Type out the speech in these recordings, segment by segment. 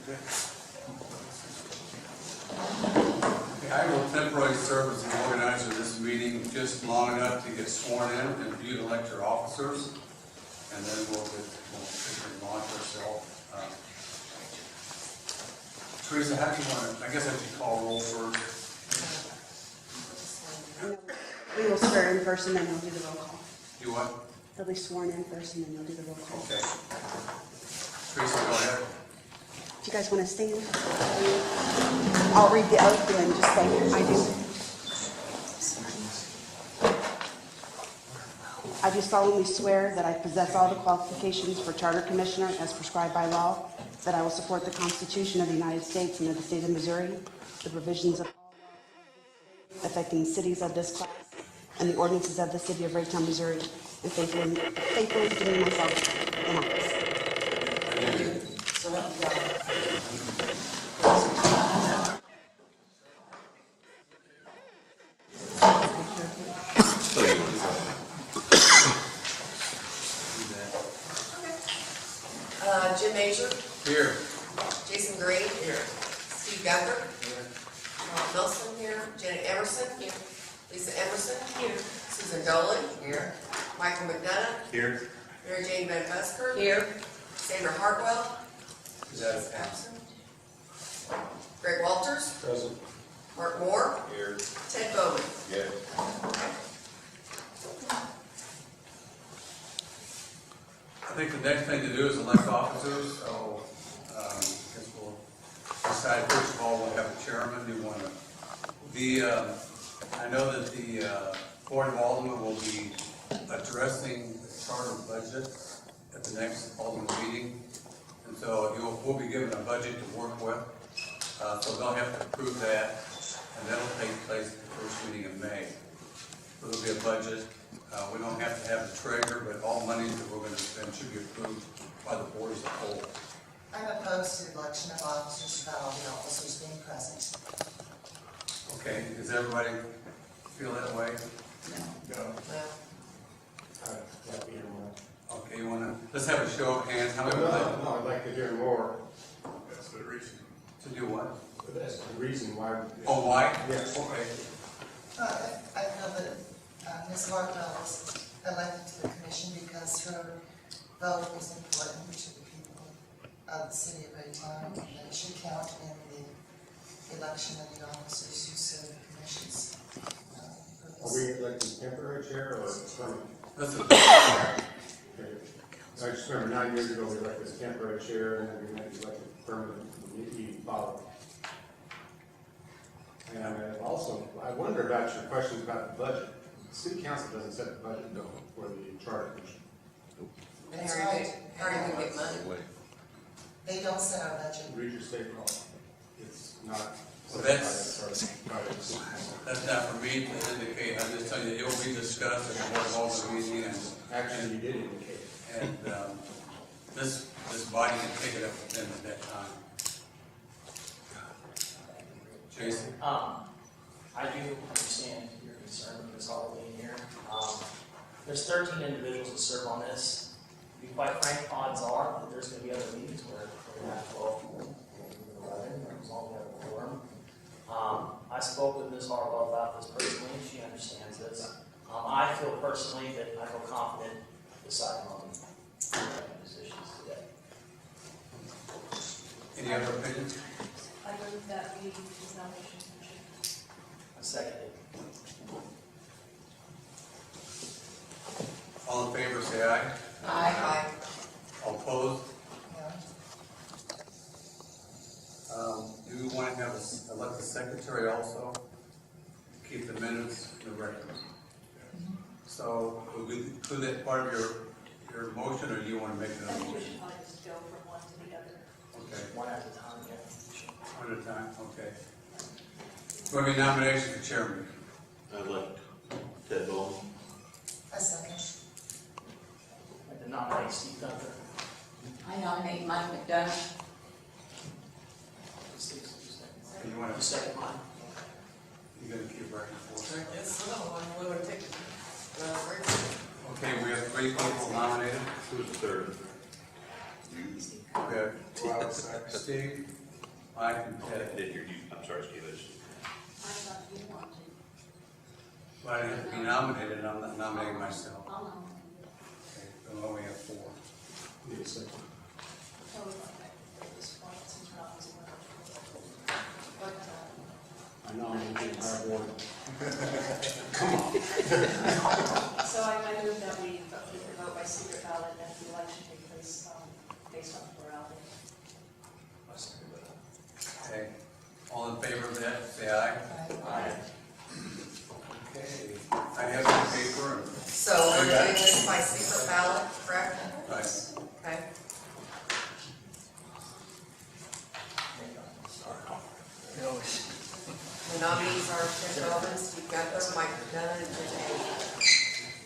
I will temporarily serve as the organizer of this meeting just long enough to get sworn in and for you to elect your officers, and then we'll launch ourselves. Teresa, how do you want to, I guess I should call roll first. We will swear in first and then we'll do the roll call. Do what? They'll be sworn in first and then you'll do the roll call. Okay. Teresa, go ahead. Do you guys want to stand? I'll read the oath and just say I do. I do solemnly swear that I possess all the qualifications for Charter Commissioner as prescribed by law, that I will support the Constitution of the United States and of the state of Missouri, the provisions of affecting cities of this class, and the ordinances of the city of Raytown, Missouri, and faithfully demean myself in office. Jim Major, Here. Jason Green, here. Steve Guthrie, here. Nelson, here. Janet Emerson, here. Lisa Emerson, here. Susan Dolan, here. Michael McDonough, Here. Mary Jane Van Busker, here. Sandra Hartwell, Yes. absent. Greg Walters, Present. Mark Moore, Here. Ted Bowman. Yes. I think the next thing to do is elect officers, so, I guess we'll decide, first of all, we'll have a chairman, you want to, I know that the, Board of Aldermen will be addressing the charter budget at the next Alderman meeting, and so we'll be given a budget to work with, so they'll have to approve that, and that'll take place at the first meeting in May. So there'll be a budget. We don't have to have a treasurer, but all monies that we're going to spend should be approved by the board as a whole. I'm opposed to the election of officers without all the officers being present. Okay, does everybody feel that way? No. Okay, you want to, let's have a show of hands. How many would like No, I'd like to hear more. That's the reason. to do what? That's the reason why. Oh, why? Yes. Okay. I feel that Ms. Hartwell was elected to the commission because her vote was important to the people of the city of Raytown, and it should count in the election of the officers who serve the commissions. Are we electing temporary chair or permanent? Listen, Okay. I just remember 9 years ago, we elected a temporary chair, and then we elected permanent, we followed. And also, I wonder about your questions about the budget. The city council doesn't set the budget though for the charter commission. That's Harry right. would get money. They don't set our budget. Read your state law. It's not. Well, that's not for me to indicate. I'm just telling you, it will be discussed at the Board of Aldermen meeting, Actually, you did indicate. and this body can take it up with them at that time. Jason? I do understand your concern with this all being here. There's 13 individuals that serve on this. To be quite frank, odds are that there's going to be other meetings where we're going to have 12 people, maybe 11, as long as we have a quorum. I spoke with Ms. Harwell about this personally. She understands this. I feel personally that I feel confident deciding on the positions today. Any other opinions? I move that we use nomination session. I second it. All in favor, say aye. Aye. All opposed? Yeah. Do you want to have elect a secretary also? Keep the minutes in the record. So, will we include that part of your motion, or do you want to make I another think we motion? should probably just go from one to the other. Okay, One at a time, yeah. one at a time, okay. Going to be nomination for chairman. I'd like Ted Bowman. A second. I'd like to nominate Steve Gunther. I nominate Mike McDonough. You want You to, second mine. you're going to keep right and forth? Yes, no, I'm willing to take it. Okay, we have 3 people nominated. Who's the third? We have Well, second. Steve, Mike, and I Ted. didn't hear you. I'm sorry, Steve. I just- I thought you wanted. Well, I didn't have to be nominated, I'm not nominating myself. I'll nominate you. Okay, so we only have 4. Need a second. So we went back at this point, since we're not using it. But, I nominate the entire board. so I move that we vote by secret ballot and the election take place, based on plurality. Okay, all in favor of that, say aye. Aye. Okay, I have some paper and, So we're doing this by secret ballot, correct? right, Okay. The nominees are Ted Bowman, Steve Gunther, Mike McDonough, and Jenny Anderson.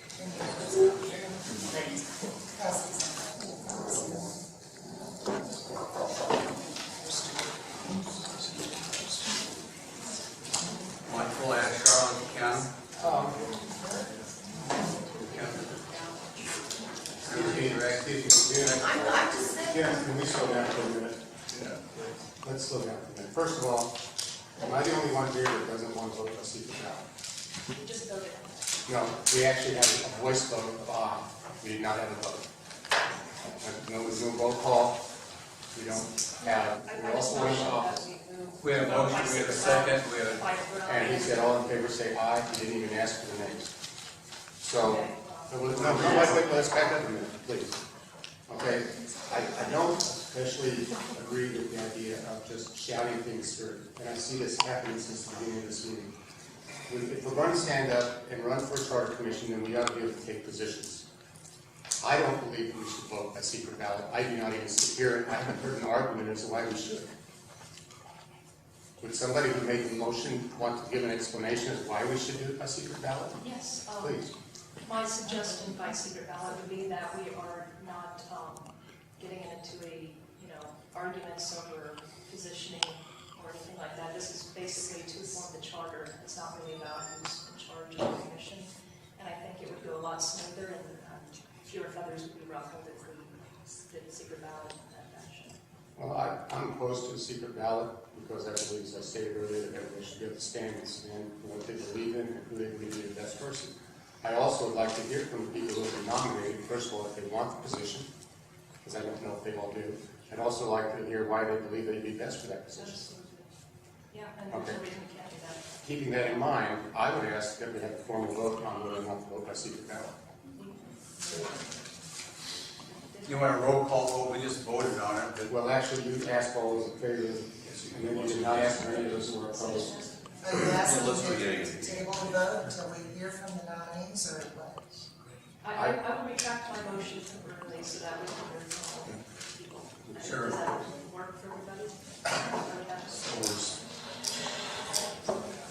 Mike will ask Charlotte County. I'm just saying. Ken, can we slow down for a minute? Let's slow down for a minute. First of all, am I the only one here that doesn't want to vote by secret ballot? You just voted on it. No, we actually have a voice vote of aye. We did not have a vote. No, we do a roll call. We don't have, I we're all just for motion the that office. we move. We have a motion, we have a second, we have a By plurality. And he said all in favor say aye. He didn't even ask for the names. So, let's back up a minute, please. Okay, I don't especially agree with the idea of just shouting things through. And I see this happening since the beginning of this meeting. If we're going to stand up and run for a charter commission, then we ought to be able to take positions. I don't believe we should vote by secret ballot. I do not even sit here, I haven't heard an argument as to why we should. Would somebody who made the motion want to give an explanation as why we should do it by secret ballot? Yes, Please. my suggestion by secret ballot would be that we are not, getting into arguments over positioning or anything like that. This is basically to form the charter. It's not really about who's in charge of the commission. And I think it would go a lot smoother and fewer feathers would be ruffled if we did a secret ballot in that fashion. Well, I'm opposed to the secret ballot because I believe, as I stated earlier, that everybody should be able to stand and stand for what they believe in and who they believe is the best person. I also would like to hear from the people who have been nominated, first of all, if they want the position, because I don't know if they all do. I'd also like to hear why they believe they'd be best for that position. Yeah, and there's Okay. no reason we can't do that. Keeping that in mind, I would ask that we have a formal vote on whether or not to vote by secret ballot. You want a roll call vote, we just voted on it, but Well, actually, you asked all those in favor, and then you did not ask for any of those who were opposed. Are you asking Let's to forget it. table the vote until we hear from the nominees, or what? I will retract my motion temporarily so that we can hear from all people. Sure. Does that work for everybody?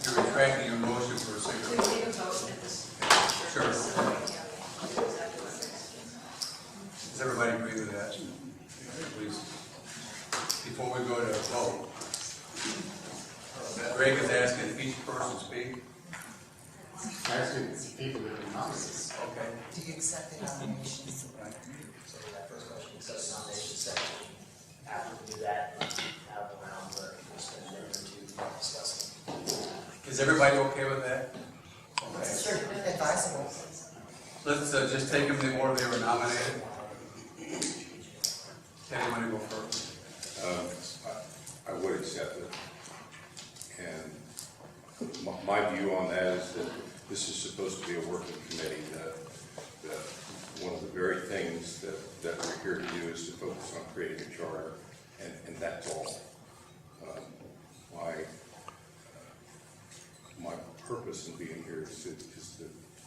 you're retracting your motion for a To secret. take a vote at this. Sure. Exactly what it is. Does everybody agree with that? Please. Before we go to a vote. Greg is asking if each person speak. Actually, it's people that are nominated. Okay. Do you accept the nominations? So that first question, so nomination second. After we do that, have a round where we spend a minute or two discussing. Is everybody okay with that? It's Okay. very advisable. Let's just take them in the order they were nominated. Ted, you want to go first? I would accept it. And my view on that is that this is supposed to be a working committee, that one of the very things that we're here to do is to focus on creating a charter, and that's all. My purpose in being here is to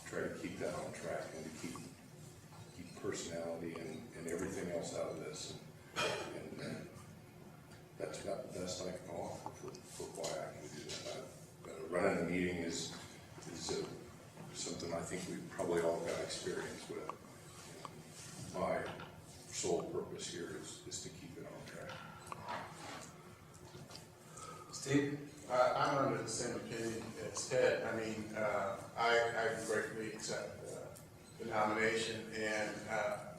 try to keep that on track and to keep personality and everything else out of this. And that's about the best I can offer for why I can do that. Running a meeting is something I think we've probably all got experience with. My sole purpose here is to keep it on track. Steve? I'm under the same opinion as Ted. I mean, I greatly accept the nomination, and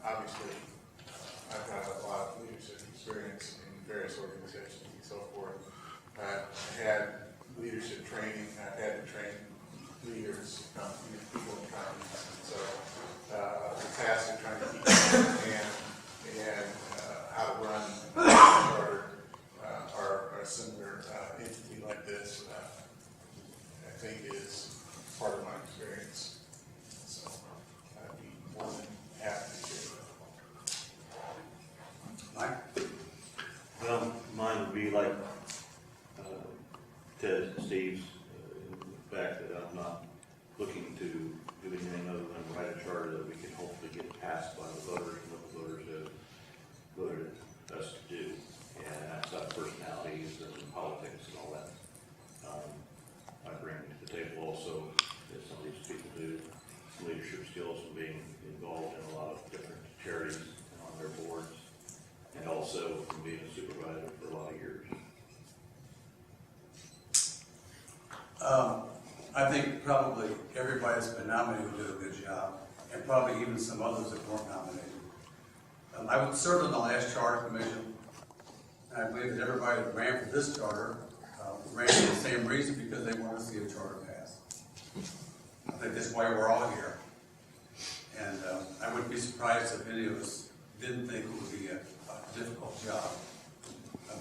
obviously, I've got a lot of leadership experience in various organizations and so forth. I've had leadership training, I've had to train leaders, people in companies. So the task of trying to keep and how to run a charter or a similar entity like this, I think is part of my experience. So I'd be more than happy to share that. Mike? Well, mine would be like Ted and Steve's, in the fact that I'm not looking to do anything other than write a charter that we can hopefully get passed by the voters and what the voters have voted us to do. And outside personalities and politics and all that. I bring to the table also, as some of these people do, some leadership skills and being involved in a lot of different charities and on their boards. And also from being a supervisor for a lot of years. I think probably everybody that's been nominated did a good job, and probably even some others that weren't nominated. I would serve on the last charter commission, and I believe that everybody that ran for this charter ran for the same reason, because they want to see a charter pass. I think that's why we're all here. And I wouldn't be surprised if any of us didn't think it would be a difficult job,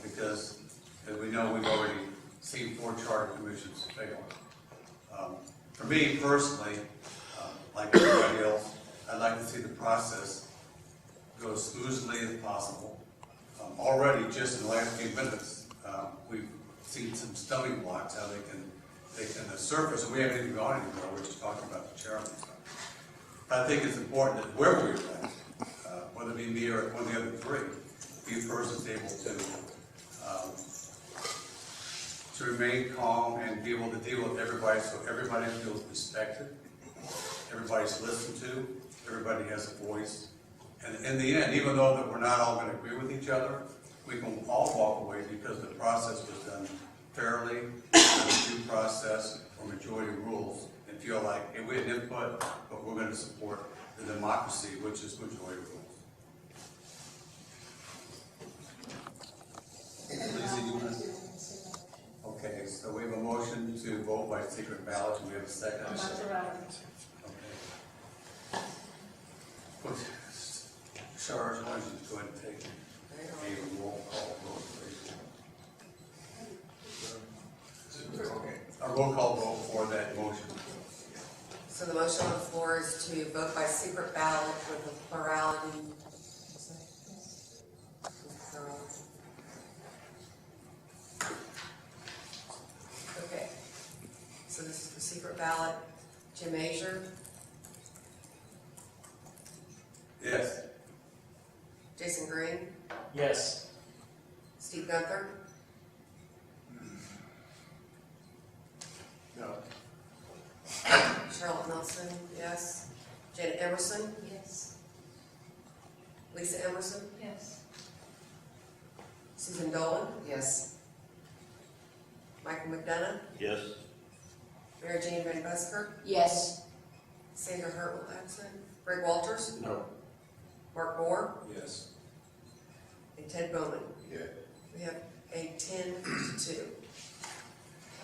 because as we know, we've already seen 4 charter commissions fail. For me personally, like everybody else, I'd like to see the process go as smoothly as possible. Already, just in the last few minutes, we've seen some stumbling blocks, how they can surface, and we haven't even gone anywhere. We're just talking about the chairman. I think it's important that wherever we elect, whether it be me or one of the other 3, be a person's able to remain calm and be able to deal with everybody, so everybody feels respected, everybody's listened to, everybody has a voice. And in the end, even though that we're not all going to agree with each other, we can all walk away because the process was done fairly, due process, or majority rules, and feel like, hey, we had input, but we're going to support the democracy, which is majority rules. Lisa, you want to? Okay, so we have a motion to vote by secret ballot. Do we have a second? Okay. Charles, why don't you go ahead and take a roll call vote, please? A roll call vote for that motion. So the motion on the floor is to vote by secret ballot with a plurality. Okay. So this is the secret ballot. Jim Azure, Yes. Jason Green, Yes. Steve Gunther, No. Charlotte Nelson, yes. Janet Emerson, Yes. Lisa Emerson, Yes. Susan Dolan, Yes. Michael McDonough, Yes? Mary Jane Van Busker, Yes. Sandra Hurt will absent, Greg Walters, No. Mark Moore, Yes. and Ted Bowman. Yeah. We have a 10-2.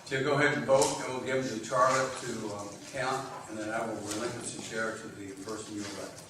Jim, go ahead and vote, and we'll give the charter to count, and then I will relinquish the chair to the person you elect.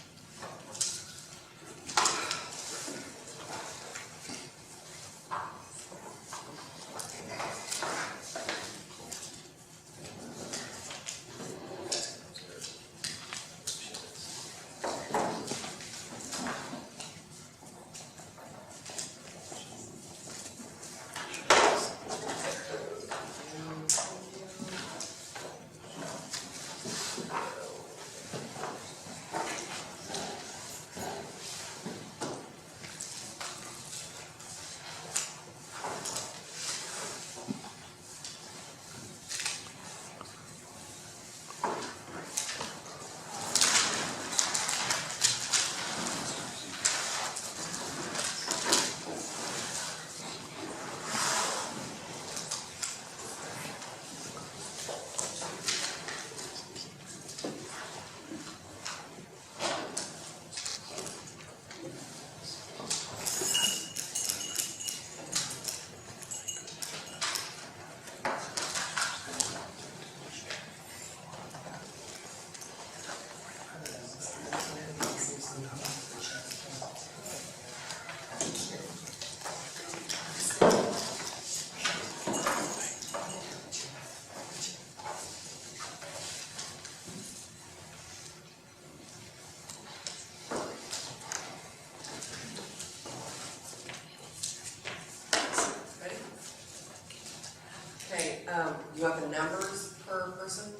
You want the numbers per person,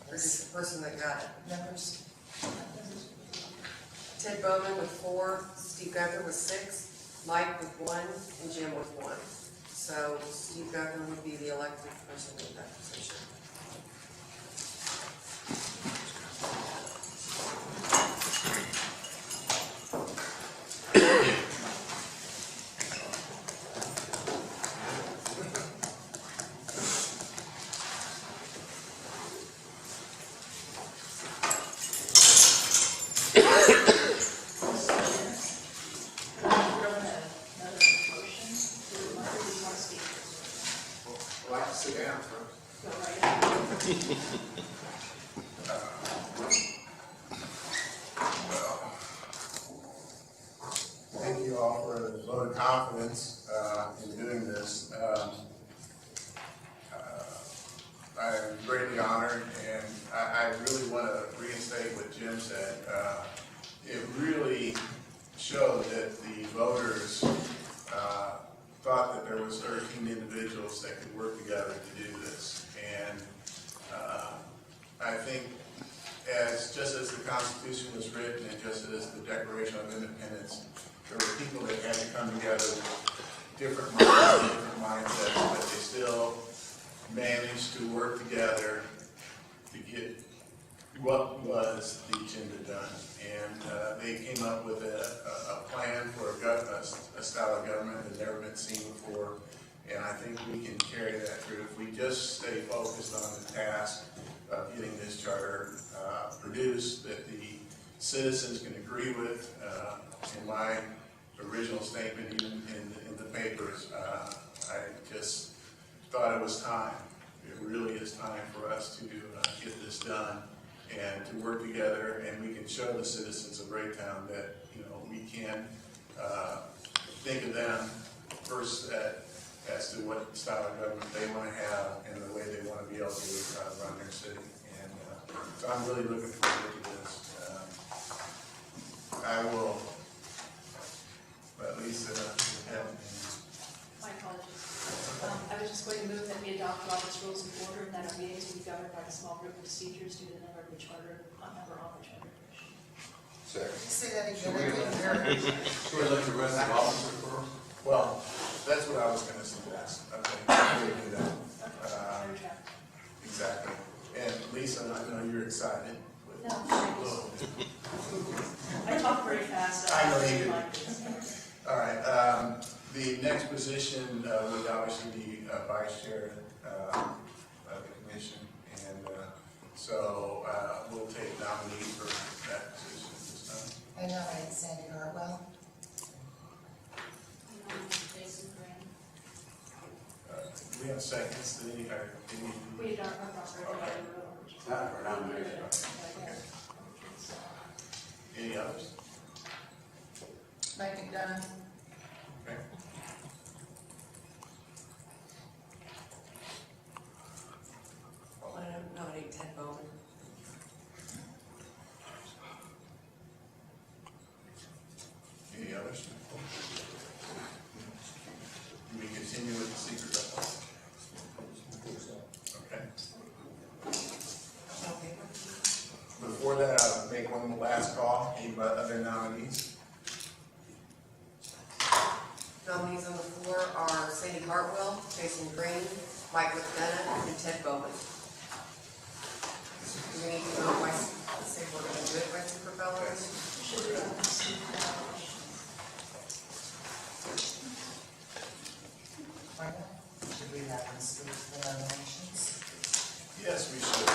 or just the person that got it? Numbers? Ted Bowman with 4, Steve Gunther with 6, Mike with 1, and Jim with 1. So Steve Gunther would be the elected person in that position. I'd like to sit down first. Thank you all for the vote of confidence in doing this. I'm greatly honored, and I really want to reinstate what Jim said. It really showed that the voters thought that there was 13 individuals that could work together to do this. And I think just as the Constitution was written and just as the Declaration of Independence, there were people that had to come together with different minds, different mindsets, but they still managed to work together to get what was the agenda done. And they came up with a plan for a style of government that's never been seen before. And I think we can carry that through if we just stay focused on the task of getting this charter produced that the citizens can agree with. In my original statement, even in the papers, I just thought it was time. It really is time for us to get this done and to work together, and we can show the citizens of Raytown that, we can think of them first as to what style of government they want to have and the way they want to be able to run their city. And so I'm really looking forward to this. I will, at least have. My apologies. I was just going to move that we adopt Robert's Rules of Order and that our meetings be governed by a small group procedures due to the number of the charter, number on the charter commission. Second. Say that again, I didn't hear it. Should we look at the rest of the officers first? Well, that's what I was going to suggest. Okay, we'll do that. Exactly. And Lisa, I know you're excited. No, I talk very fast. I know you do. like this. All right, the next position would obviously be vice chair of the commission. And so we'll take nominee for that position this time. I nominate Sandy Hartwell. Jason Graham. Do we have seconds? Did any? We don't have proper. Not for nomination. Any others? Mike McDonough. Okay. I want to nominate Ted Bowman. Any others? Do we continue with the secret ballot? Okay. Okay. Before that, I'll make one last call. Any other nominees? Nominees on the floor are Sandy Hartwell, Jason Green, Mike McDonough, and Ted Bowman. Do we need to vote by, say we're going to do it by secret ballot? Should we have them speak for the nominations? Yes, we should.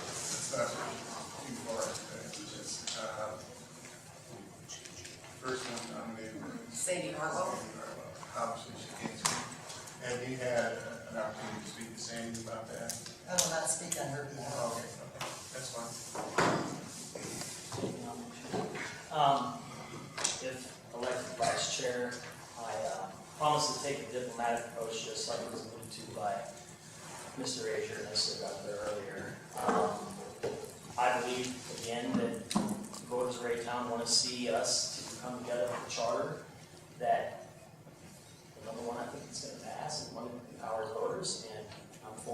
It's not too far. It's just, first one nominated. Sandy Hartwell. Obviously, she can't speak. Have you had an opportunity to speak to Sandy about that? I will not speak on her behalf. Okay, that's fine. If elected vice chair, I promise to take a diplomatic approach, just like it was alluded to by Mr. Azier and Mr. Gunther earlier. I believe, again, that voters of Raytown want to see us to come together with a charter that, number one, I think it's going to pass, and one that empowers voters, and I'm for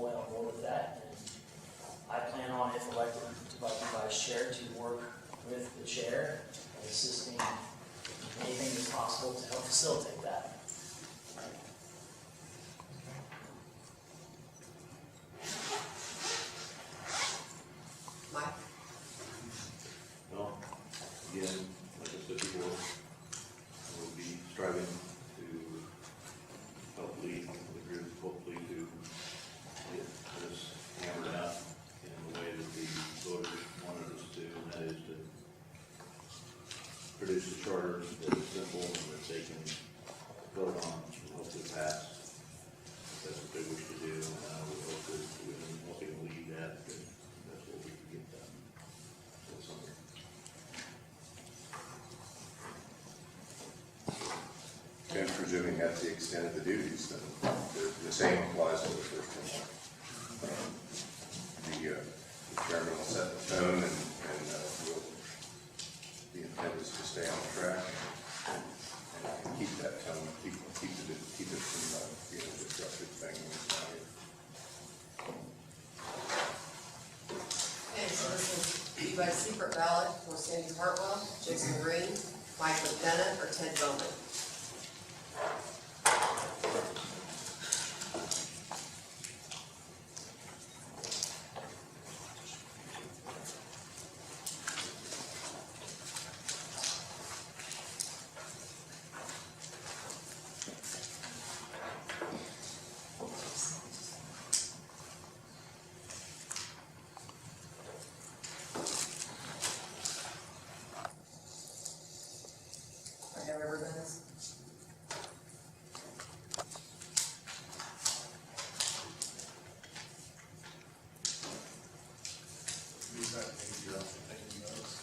vote on, and hopefully pass. That's what they wish to do, and we hope that we can help them lead that, but that's what we can get done. This summer. And presuming that's the extent of the duties, then the same applies to the first one. The chairman will set the tone, and we'll, the intent is to stay on track and keep that tone, keep it from being a disruptive thing when it's not here. Okay, so this will be by secret ballot for Sandy Hartwell, Jason Green, Mike McDonough, or Ted Bowman. I have everybody's. Lisa, I think you're up for taking notes.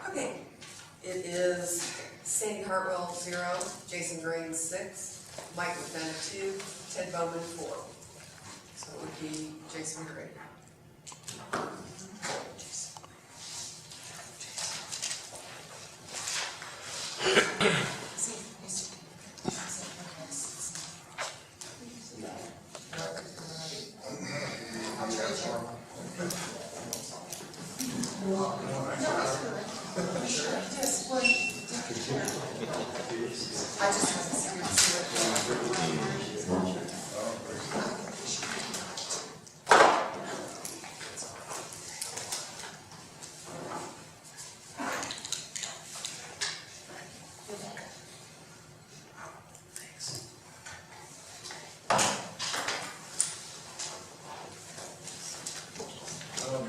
Okay, it is Sandy Hartwell, 0, Jason Green, 6, Mike McDonough, 2, Ted Bowman, 4. So it would be Jason Green. Just one. I just want to see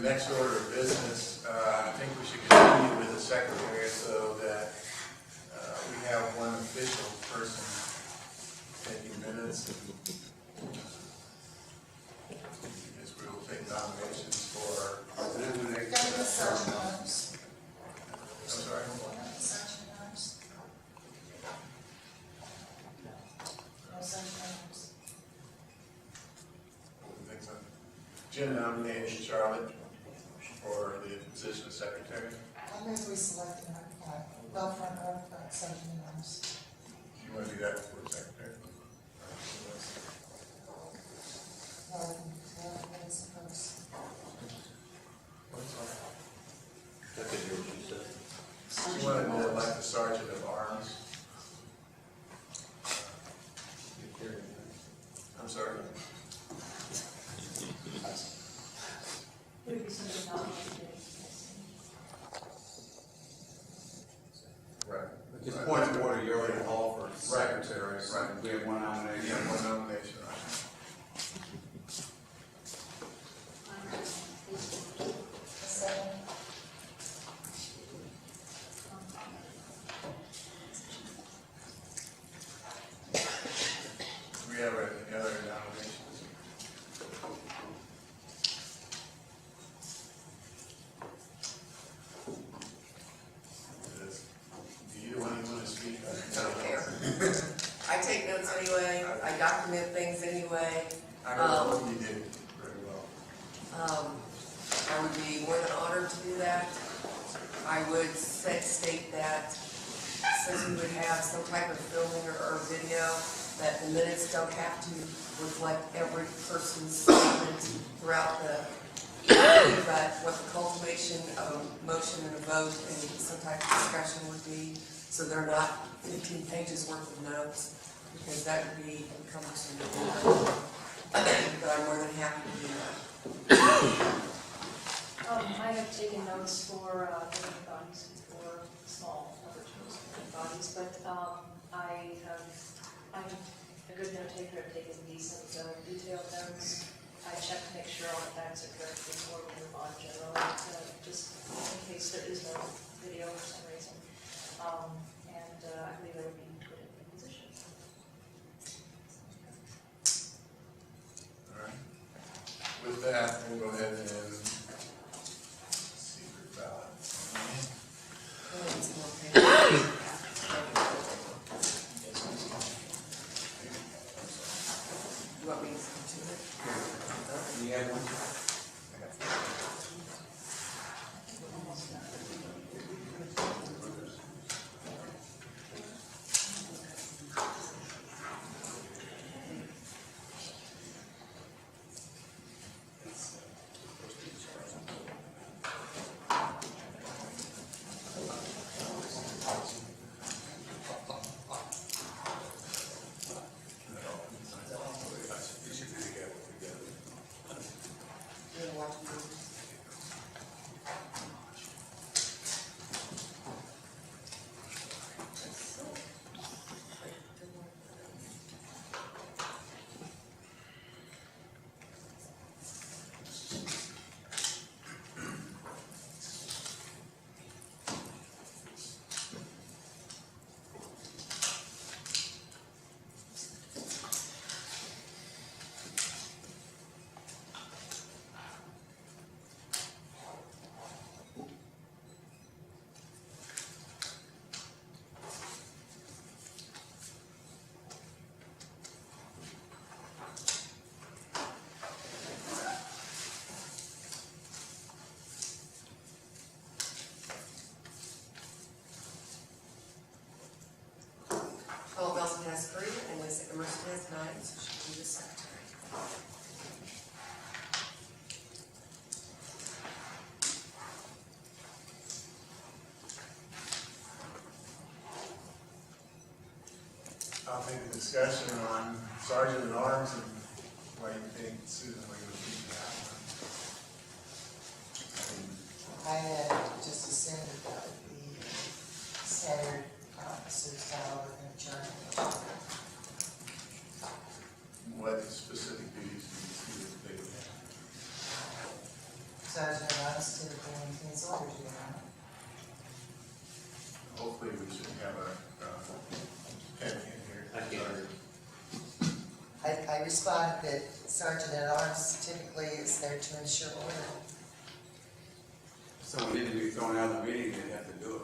Next order of business, I think we should continue with the secretary so that we have one official person taking minutes. As we will take nominations for. I'm sorry. Jim nominated Charlotte for the position of secretary. I move we select well front row for Sergeant Arms. You want to do that for secretary? That's the first. I could hear what you said. You wanted to elect the sergeant of arms. I'm sorry. Would be something nominated. Right. Just point of order, you already called for secretary, so Right. we have one nomination. Yeah, one nomination, right. Second. Do we have any other nominations? Do you want to speak? I don't care. I take notes anyway, I document things anyway. I know you did very well. I would be more than honored to do that. I would state that says we would have some type of filming or video, that the minutes don't have to reflect every person's statement throughout the meeting, but what the culmination of a motion and a vote and some type of discussion would be, so they're not 15 pages worth of notes, because that would be cumbersome to do. But I'm more than happy to do that. I have taken notes for governing bodies before, small numbers of governing bodies, but I'm a good note taker. I've taken decent detailed notes. I check to make sure all the facts are correct before we move on generally, just in case there is no video for some reason. And I believe I would be put in a position. All right. With that, we'll go ahead and secret ballot. You want me to continue it? You have one? You're gonna watch it. Paul Nelson has 3, and Lisa Emerson has 9, so she'll be the secretary. I'll take a discussion on Sergeant at Arms and what you think, Susan, what you think about I had just assumed that that would be standard officer style within a charter. what specific duties do you see that they would have? Sergeant at arms typically maintains orders, you know. Hopefully, we should have a pen in here. I can't hear. I responded that sergeant at arms typically is there to ensure order. If someone needed to be thrown out of the meeting, they'd have to do it.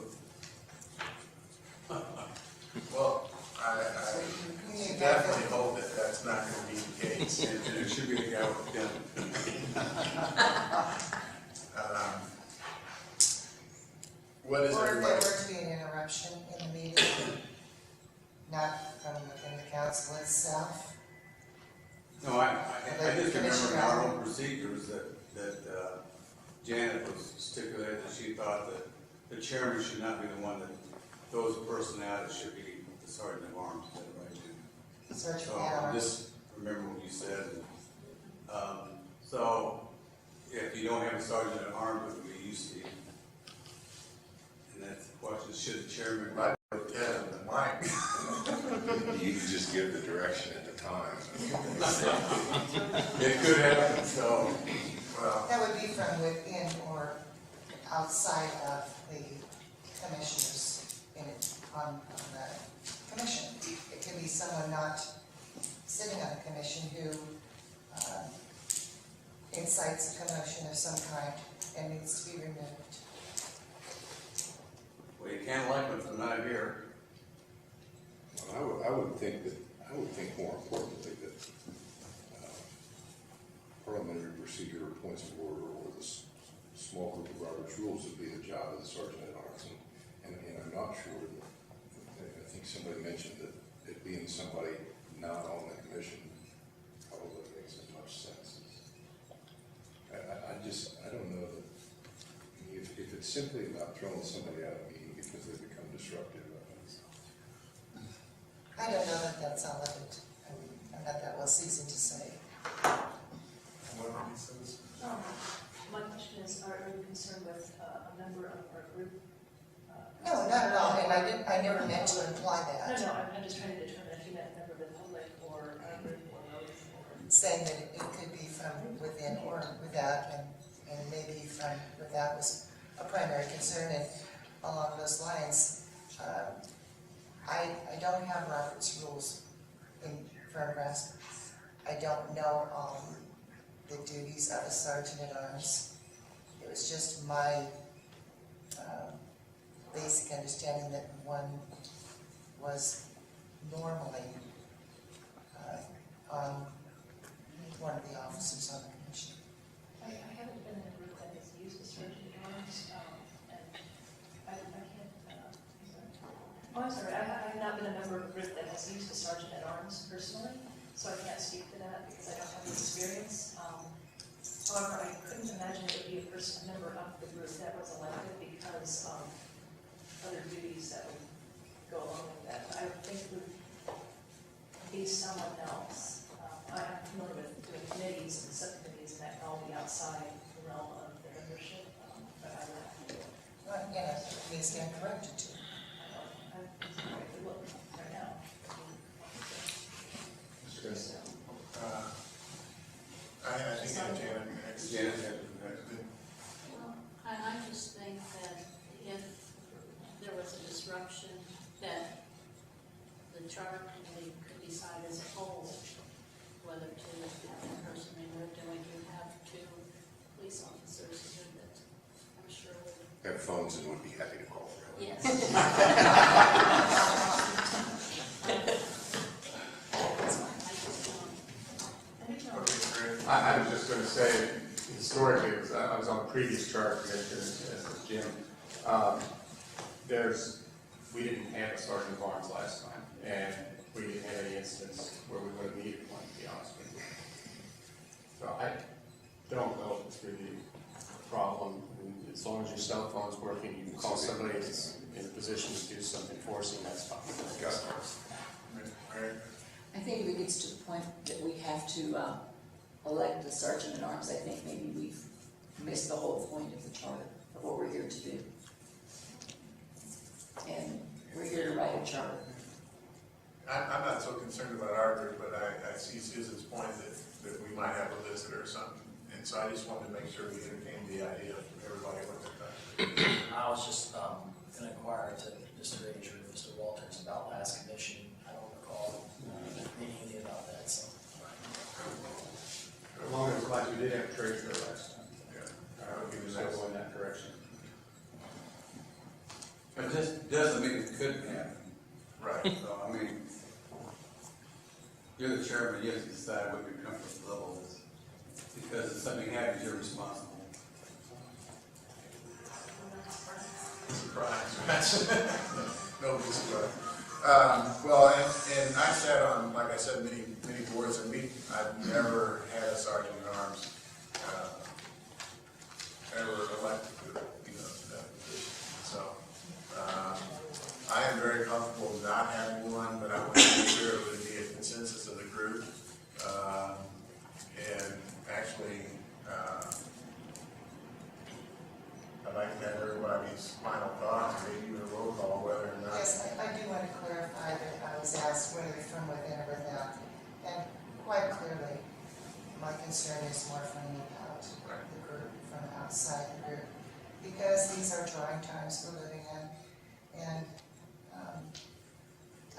Well, I definitely hope that that's not going to be the case. And it should be the guy with the gun. What is Or if there everybody? were to be an interruption in the meeting, not from within the council itself. No, I just remember in our own procedures that Janet was stipulated that she thought that the chairman should not be the one that throws a person out, it should be the sergeant at arms. Is that right, Janet? Sergeant So at I arms. just remember what you said. So if you don't have a sergeant at arms, it would be UC. And that's the question, should the chairman? Right, Ted and Mike. You can just give the direction at the time. It could happen, so. Well, That would be from within or outside of the commissioners on the commission. It could be someone not sitting on a commission who incites a commotion of some kind and needs to be removed. Well, you can't like them if they're not here. I would think more importantly that parliamentary procedure or points of order or this small group of Robert's rules would be the job of the sergeant at arms. And I'm not sure think somebody mentioned that it being somebody not on the commission probably makes as much sense. I don't know that, I mean, if it's simply about throwing somebody out of a meeting because they become disruptive, I don't know that that's all of it. I'm not that well seasoned to say. My question is, are you concerned with a member of our group? No, not at all, and I never meant to imply No, that. I'm just trying to determine if you meant a member of the public or our group or both. Saying that it could be from within or without, and maybe from without was a primary concern, and along those lines, I don't have Robert's rules in front of us. I don't know the duties of a sergeant at arms. It was just my basic understanding that one was normally on one of the officers on the commission. I haven't been in a group that has used the sergeant at arms, and I can't, oh, I'm sorry, I have not been a member of a group that has used a sergeant at arms personally, so I can't speak to that because I don't have the experience. However, I couldn't imagine it would be a member of the group that was elected because of other duties that would go along with that. I would think it would be someone else. I'm familiar with doing committees and subcommittees, and that can all be outside the realm of the membership, but I would, Well, you know, it needs to be corrected to. I'm exactly looking right now. Mr. Green. I think Janet next. Janet. Well, I just think that if there was a disruption, that the charter committee could decide as a whole whether to have that person removed, and we do have 2 police officers here that I'm sure would. have phones and would be happy to call for help. Yes. I was just going to say, historically, I was on previous charter commissions as was Jim. We didn't have a sergeant of arms last time, and we didn't have any instance where we would have needed one, to be honest with you. So I don't know if it's really a problem. As long as your cell phone's working, you can call somebody that's in a position to do something enforcing, that's fine. Got it. I think if it gets to the point that we have to elect a sergeant at arms, I think maybe we've missed the whole point of the charter, of what we're here to do. And we're here to write a charter. I'm not so concerned about our group, but I see Susan's point that we might have a visitor or something. And so I just wanted to make sure we entertained the idea of everybody what they're talking. I was just going to inquire to Mr. Rager, Mr. Walters about last commission. I don't recall anything about that, so. Along those lines, we did have a treasurer last time. Yeah. I would be go in that direction. But it just doesn't mean it couldn't happen. Right. So, I mean, you're the chairman, you have to decide what your comfort level is. Because if something happens, you're responsible. Surprise. Nobody's surprised. Well, and I sat on, like I said, many boards, and I've never had a sergeant at arms ever elected to, that position. So, I am very comfortable not having one, but I want to make sure it would be a consensus of the group. And actually, I'd like to have everybody's final thoughts, maybe even a roll call, whether or not. Yes, I do want to clarify that I was asked whether from within or without, and quite clearly, my concern is more from without the group, from outside the group, because these are trying times we're living in, and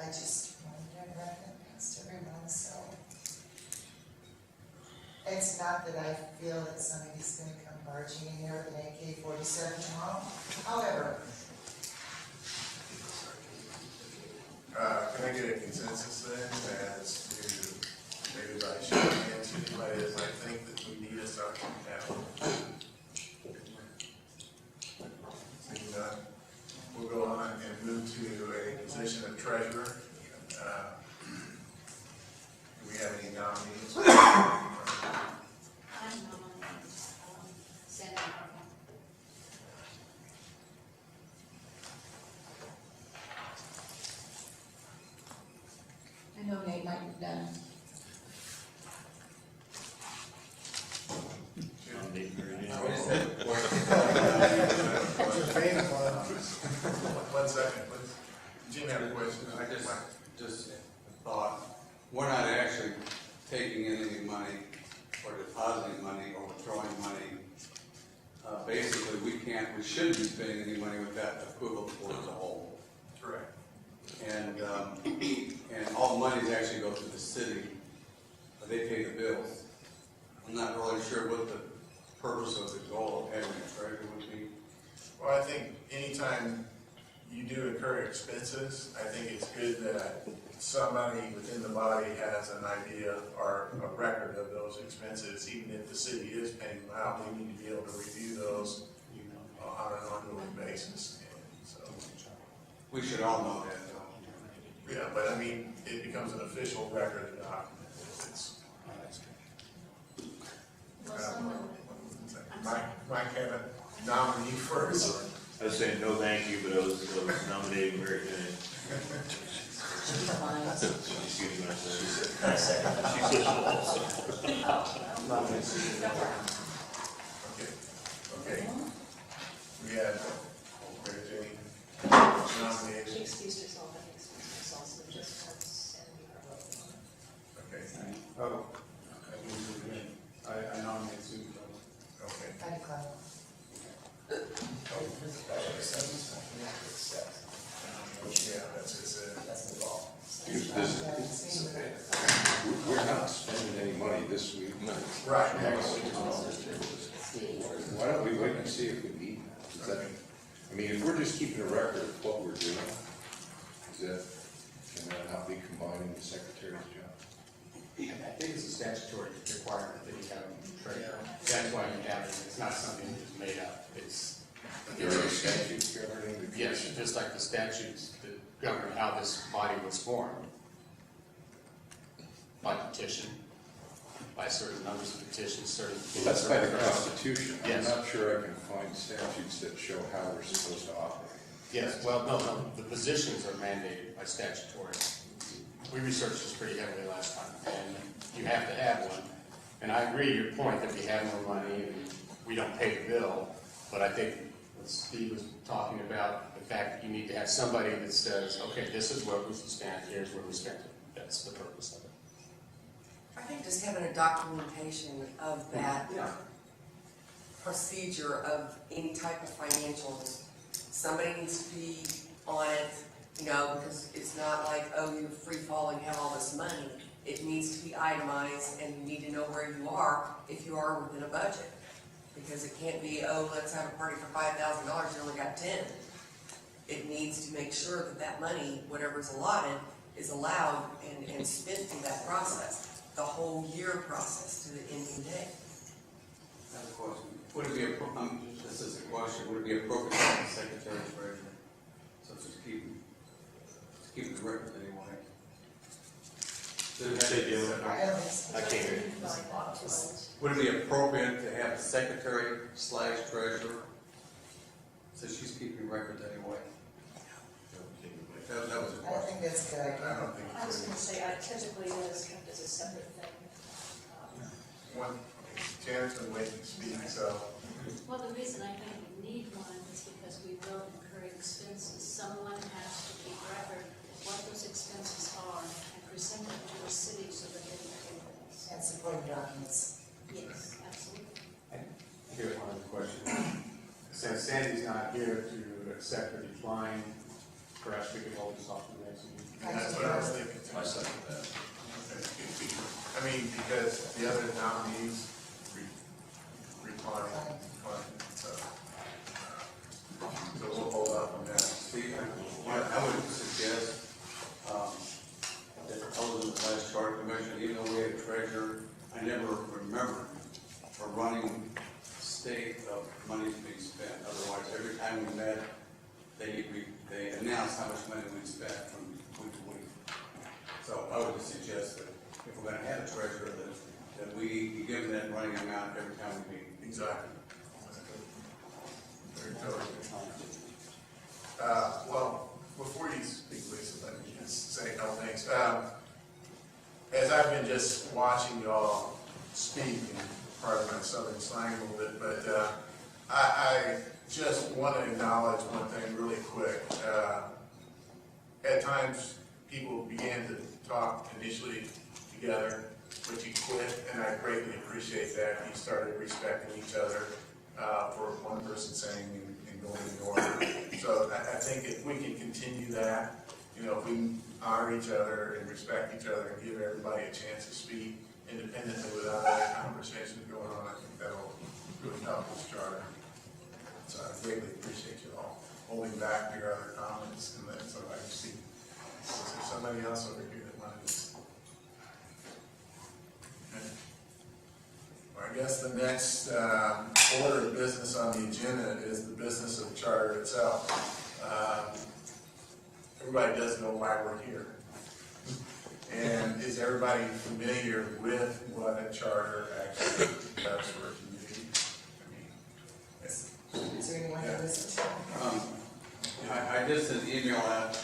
I just wanted to run that past everyone, so. It's not that I feel that somebody's going to come barging in here with an AK-47 tomorrow, however. Can I get a consensus then as to maybe by show of hands, anybody is, I think that we need a sergeant now? Seeing none, we'll go on and move to a position position of treasurer. Do we have any nominees? I'm nominating, Sandy Hartwell. I nominate Mike McDonough. Nominate Mary Ann. One second, please. Jim had a question. I just thought, we're not actually taking in any money or depositing money or withdrawing money. Basically, we shouldn't be spending any money with that approval board as a whole. Correct. And all monies actually go to the city, they pay the bills. I'm not really sure what the purpose of the goal of having a treasurer would be. Well, I think anytime you do incur expenses, I think it's good that somebody within the body has an idea or a record of those expenses. Even if the city is paying them out, we need to be able to review those on an ongoing basis. And so, We should all know that, though. yeah, but I mean, it becomes an official record of document. It's, Well, someone, Mike had a nominee first. I was saying no thank you, but I was nominating Mary Ann. She's fine. Excuse me, I said. I second. She said also. Okay. We had, Mary Jane She nominated. excused herself, I excused myself, so just have Sandy Hartwell. Okay, Oh, I nominate Sue. okay. I declare. Yeah, that's just it. We're not spending any money this week. Right. Why don't we wait and see if we need that? Is that, I mean, if we're just keeping a record of what we're doing, can that not be combined in the secretary's job? I think it's a statutory requirement that you have a treasurer. That's why you have it. It's not something that's made up. It's, There are statutes governing the yes, commission. just like the statutes that govern how this body was formed. By petition, by certain numbers of petitions, certain. Well, that's by the Constitution. I'm Yes. not sure I can find statutes that show how we're supposed to operate. Yes, well, no, the positions are mandated by statutory. We researched this pretty heavily last time, and you have to have one. And I agree your point that we have no money and we don't pay the bill, but I think what Steve was talking about, the fact that you need to have somebody that says, okay, this is where we spent, here's where we spent it. That's the purpose of it. I think just having a documentation of that procedure of any type of financials, somebody needs to be on it, because it's not like, oh, you're free falling, have all this money. It needs to be itemized, and you need to know where you are if you are within a budget. Because it can't be, oh, let's have a party for $5,000, you only got 10. It needs to make sure that that money, whatever's allotted, is allowed and spent through that process, the whole year process to the ending day. I have a question. Would it be, this is a question, would it be appropriate to have the secretary treasurer? So just keep the record anyway. Say again. I can't hear you. Would it be appropriate to have the secretary/treasurer? So she's keeping records anyway. That was a I question. think that's a good I idea. don't think I was gonna say, typically that is kept as a separate thing. one, Janet's been waiting to speak, so. Well, the reason I think we need one is because we will incur expenses. Someone has to keep record of what those expenses are and present it to the city so that they can pay bills. And supporting documents. Yes, absolutely. Here's one other question. Since Sandy's not here to accept or decline, perhaps we could hold this off to the next meeting. That's what I was thinking. I second that. I mean, because the other nominees replying, so we'll hold up on that. See, what I would suggest, that I was in the last charter commission, even though we had a treasurer, I never remembered a running state of money being spent. Otherwise, every time we met, they announced how much money we spent from I would just suggest that if we're gonna have a treasurer, that we give them that running amount every time we meet. Exactly. Very totally. Well, before you speak, Lisa, let me just say a couple things. As I've been just watching y'all speak, and part of my southern slang a little bit, but I just want to acknowledge one thing really quick. At times, people began to talk initially together, but you quit, and I greatly appreciate that. You started respecting each other for one person saying and going in order. So I think if we can continue that, you know, if we honor each other and respect each other and give everybody a chance to speak independently without other conversations going on, I think that'll really help this charter. So I greatly appreciate you all holding back your other comments and then so I see. Is there somebody else over here that wanted to? Okay. Well, I guess the next order of business on the agenda is the business of the charter itself. Everybody does know why we're here. And is everybody familiar with what a charter actually does for a community? I mean, Is there anyone that listens? I just sent an email out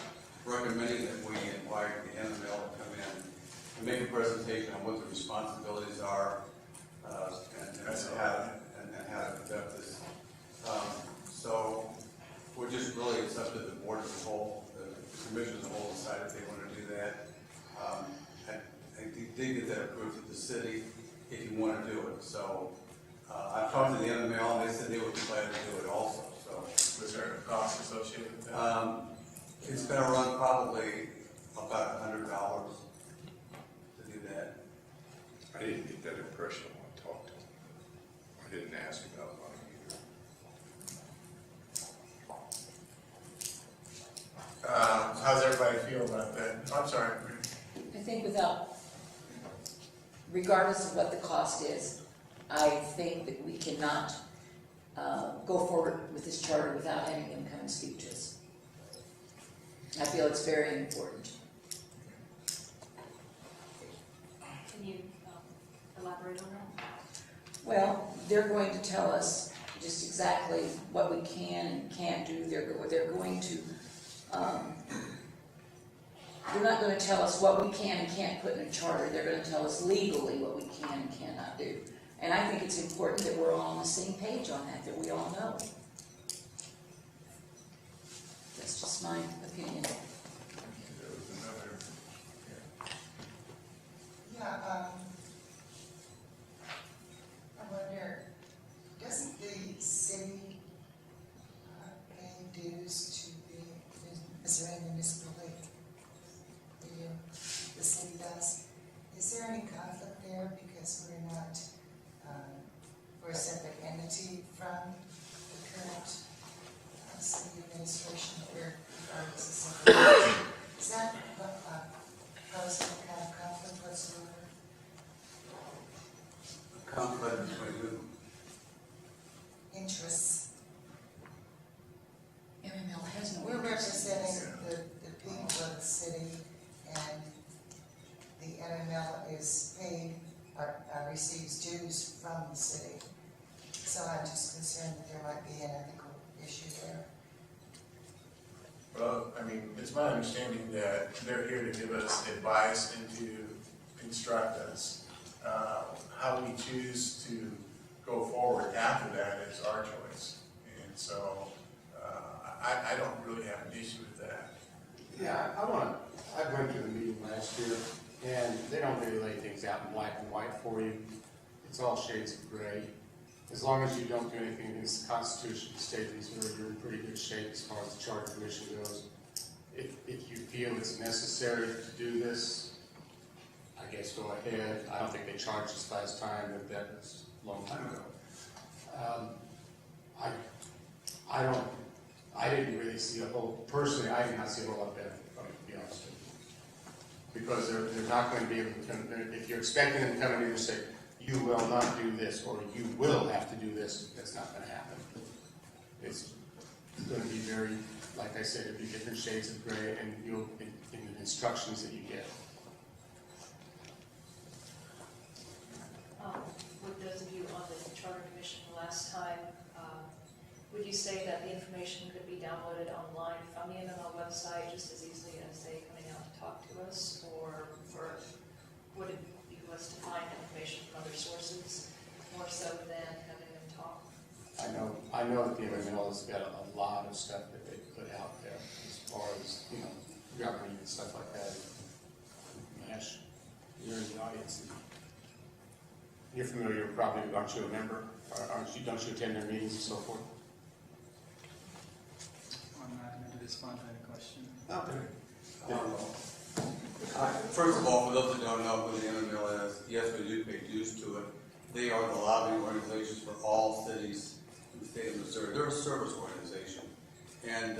recommending that we invite the NML to come in and make a presentation on what the responsibilities are, and how to conduct this. So we're just really, it's up to the board as a whole, the commission as a whole decide if they want to do that. And they did get that approved with the city if you want to do it. So I talked to the NML and they said they would be glad to do it also. So was there a cost associated with that? it's going to run probably about $100 to do that. I didn't get that impression when I talked to him. I didn't ask about money either. How's everybody feel about that? I'm sorry. I think regardless of what the cost is, I think that we cannot go forward with this charter without having them come and speak to us. I feel it's very important. Can you elaborate on that? Well, they're going to tell us just exactly what we can and can't do. They're going to, they're not going to tell us what we can and can't put in a charter. They're going to tell us legally what we can and cannot do. And I think it's important that we're all on the same page on that we all know. That's just my opinion. There was another. Yeah, I wonder, doesn't the city pay dues to the Missouri Municipal League? The city does. Is there any conflict there because we're not, we're a separate entity from the current city administration? We're part of the separate. Is that pose any kind of conflict whatsoever? Conflict between Interests. MML has no. We're representing the people of the city, and the MML is paid or receives dues from the city. So I'm just concerned that there might be an ethical issue there. Well, I mean, it's my understanding that they're here to give us advice and to instruct us. How we choose to go forward after that is our choice. And so I don't really have an issue with that. Yeah, I went to the meeting last year, and they don't really lay things out in black and white for you. It's all shades of gray. As long as you don't do anything against the Constitution of the state of Missouri, you're in pretty good shape as far as the Charter Commission goes. If you feel it's necessary to do this, I guess go ahead. I don't think they charged us last time, but that was a long time ago. I didn't really see personally, I did not see a whole lot of benefit from it, to be honest with you. Because they're not going to be able to come, if you're expecting them to come in here and say, you will not do this, or you will have to do this, that's not going to happen. It's going to be very, like I said, it'll be different shades of gray, and in the instructions that you get. With those of you on the Charter Commission last time, would you say that the information could be downloaded online from the MML website just as easily as they coming out to talk to us? Or would it be us to find information from other sources more so than having them talk? I know that the MML has got a lot of stuff that they put out there as far as, governing and stuff like that. Ash, you're in the audience. You're familiar, probably, aren't you a member? Don't you attend their meetings and so forth? I'm not going to respond to any question. First of all, for those that don't know who the MML is, yes, we do pay dues to it. They are the lobbying organizations for all cities in the state of Missouri. They're a service organization. And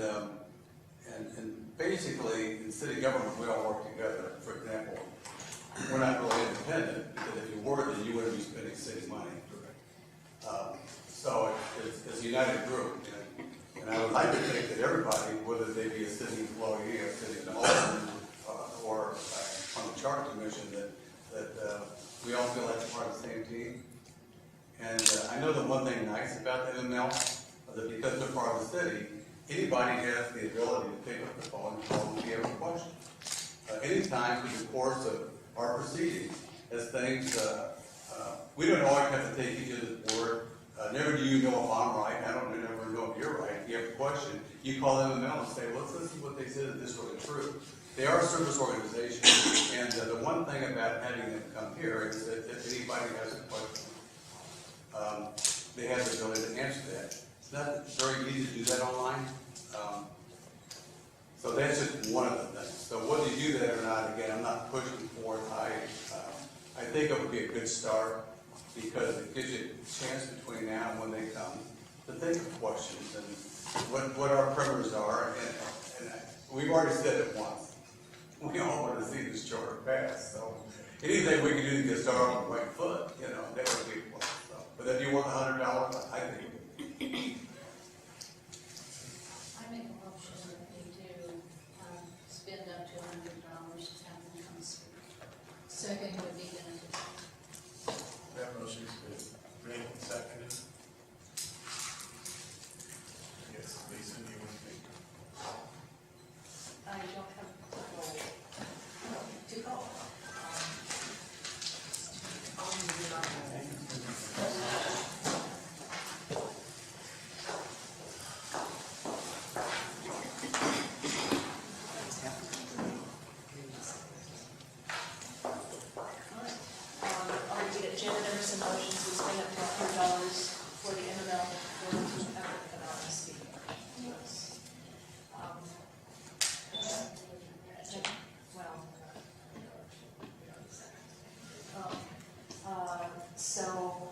basically, in city government, we all work together. For example, we're not really independent, because if you were, then you wouldn't be spending city money. So it's a united group. And I would like to think that everybody, whether they be a city employee or city alderman or on the Charter Commission, that we all feel like we're part of the same team. And I know that one thing nice about the MML, that because they're part of the city, anybody has the ability to pick up the phone and call if you have a question. Anytime through the course of our proceedings, as things, we don't always have to take each other's word. Never do you know if I'm right. I don't never know if you're right. If you have a question, you call MML and say, well, let's listen to what they said. Is this really true? They are a service organization. And the one thing about having them come here is that if anybody has a question, they have the ability to answer that. It's not very easy to do that online. So that's just one of the things. So whether you do that or not, again, I'm not pushing for it. I think it would be a good start, because it gives you a chance between now and when they come to think of questions and what our primers are. And we've already said it once. We all want to see this charter pass. So anything we can do to get started on the right foot, that would be a plus. So, but if you want $100, I think it would be. I make a motion that we do spend up to $100 to have them come speak. Second would be Genesis. That motion's been made and seconded. Yes, Lisa, do you want to speak? I don't have to go. Motions to spend up to $100 for the MML for whoever can speak. So,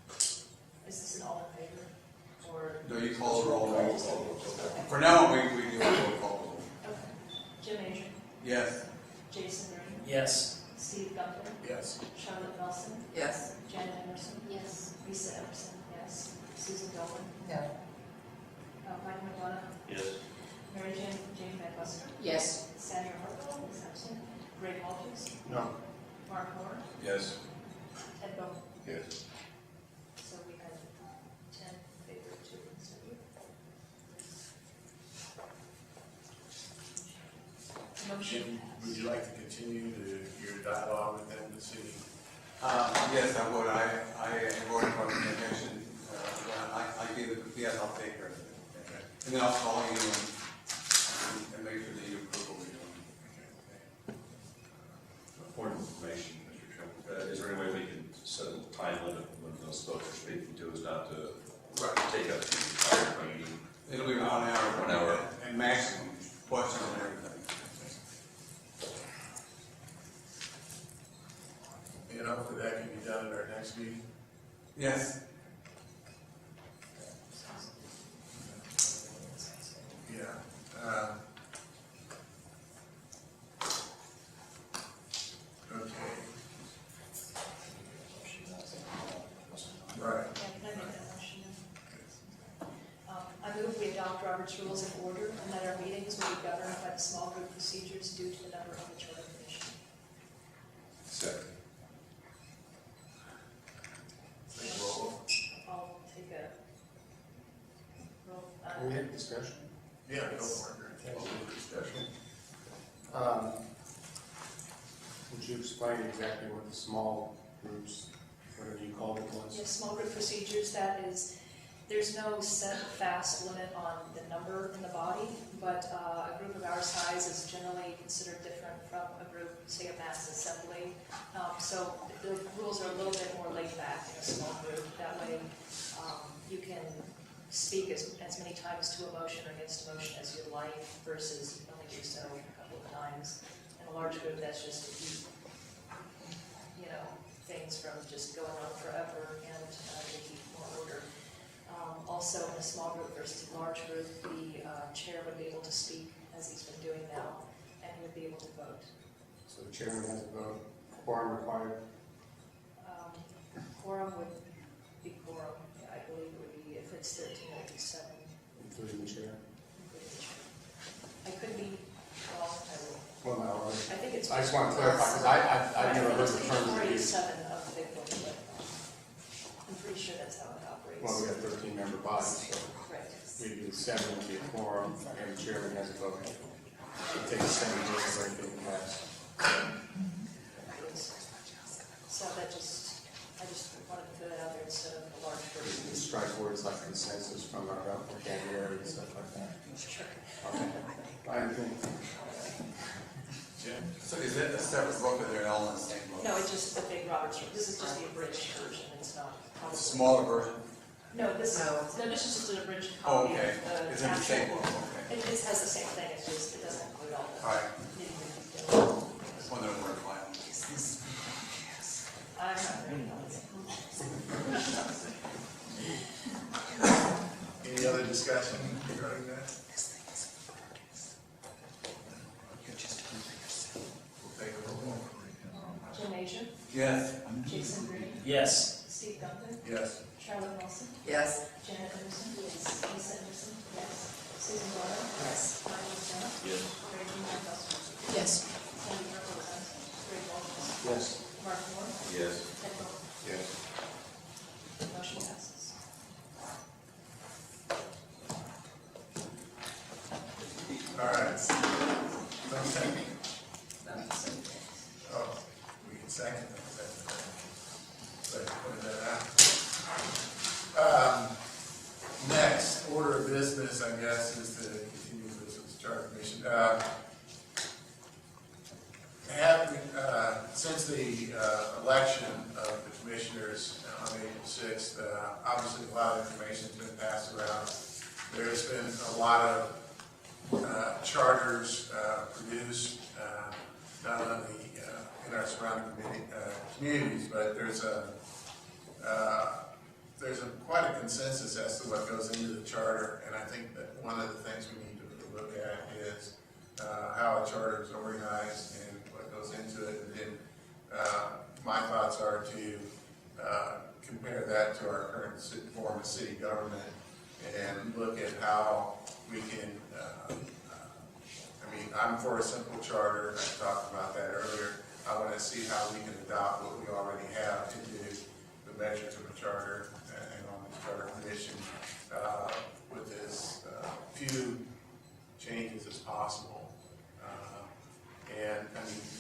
is this an all in favor? Or No, you call the roll. For now, we do a roll call. okay. Jim Adrian, Yes. Jason Green, Yes. Steve Gunther, Yes. Charlotte Nelson, Yes. Janet Emerson, Yes. Lisa Emerson, yes. Susan Dolan, No. Mike McDonough, Yes. Mary Jane McBusker, Yes. Samuel Hartwell is absent, Ray Walters, No. Mark Moore, Yes. Ted Bowman. Yes. So we had 10 in favor, 2 against you. Motion Jim, would passed. you like to continue your dialogue with them this evening? Yes, I would. I am going for the connection. I give it, yes, I'll take care of it. Okay. And then I'll call you and make sure that you approve what we're doing. Point of information, Mr. Chairman. Is there any way we can set a time limit when those folks are speaking to us not to take up the entire meeting? It'll be 1 hour. 1 hour. And maximum questions and everything. And hopefully that can be done at our next meeting. Yes. Yeah. Okay. Right. Yeah, can I make that motion? I move we adopt Robert's Rules of Order and that our meetings will be governed by the small group procedures due to the number on the Charter Commission. Second. Can we have discussion? Yeah, go for it. Discussion. Would you explain exactly what the small groups, whatever you called it, was? Yes, small group procedures, that is, there's no set fast limit on the number in the body, but a group of our size is generally considered different from a group, say a mass assembly. So the rules are a little bit more laid back in a small group. That way you can speak as many times to a motion or against a motion as you'd like versus you can only do so a couple of times. In a large group, that's just to keep, things from just going on forever and to keep more order. Also, in a small group versus a large group, the chair would be able to speak as he's been doing now, and he would be able to vote. So the chairman has a vote, quorum required? Quorum would be quorum. Yeah, I believe it would be, if it's 13, it would be 7. Including the chair? Including the chair. I could be wrong. I will. Well, no, I think it's. I just want to clarify, because I've never heard the term used. 47 of the big one, but I'm pretty sure that's how it operates. Well, we have 13-member bodies, so Right. we do 7 would be a quorum, and the chairman has a vote. It takes 7 votes for everything to pass. So I just wanted to put it out there instead of a large We group. can strike words like consensus from our vocabulary and stuff like that. Sure. Okay. I think. So is it a separate book or they're all in the same book? No, it's just the big Robert's Rule. This is just the abridged version. It's not. It's a smaller version? No, this is just an abridged copy. Oh, okay. Of the It's in the same book, okay. It has the same thing. It's just it doesn't include all the. All right. nitty-gritty details. Just wondering where to find them. I'm not ready on it. Any other discussion regarding that? We'll take a roll. Jim Major, Yes. Jason Green, Yes. Steve Duncan, Yes. Charlotte Wilson, Yes. Janet Anderson, yes. Lisa Anderson, yes. Susan Boyle, Yes. Michael McDonough, Yes. Rachel Markowski, Yes. Sandy Burkle, Greg Walters, Yes. Mark Moore, Yes. Ted Moore. Yes. Motion passes. All right. Okay. Oh, we can second that. But put that out. Next, order of business, I guess, is to continue this with the Charter Commission. Since the election of the commissioners on April 6th, obviously a lot of information has been passed around. There's been a lot of charters produced, not only in our surrounding communities, but there's quite a consensus as to what goes into the charter, and I think that one of the things we need to look at is how a charter is organized and what goes into it. And then my thoughts are to compare that to our current form of city government and look at how we can, I'm for a simple charter, I talked about that earlier. I want to see how we can adopt what we already have into the measures of a charter and on the Charter Commission with as few changes as possible. And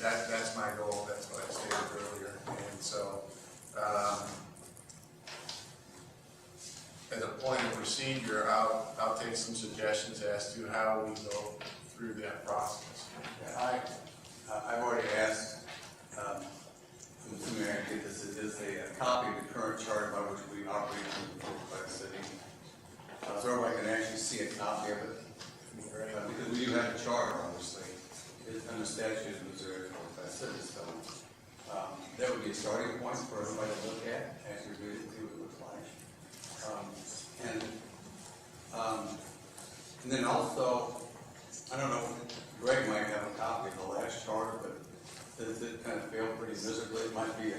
that's my goal, that's what I stated earlier. And so, as a point of procedure, I'll take some suggestions as to how we go through that process. I've already asked, I'm assuming I get this, is a copy of the current charter by which we operate by the city. So everybody can actually see a copy of it. Because we do have a charter, obviously. It's under statute of Missouri, by the city, so that would be a starting point for everybody to look at, actually read it, see what it looks like. And then also, I don't know, Greg might have a copy of the last charter, but since it kind of failed pretty miserably, it might be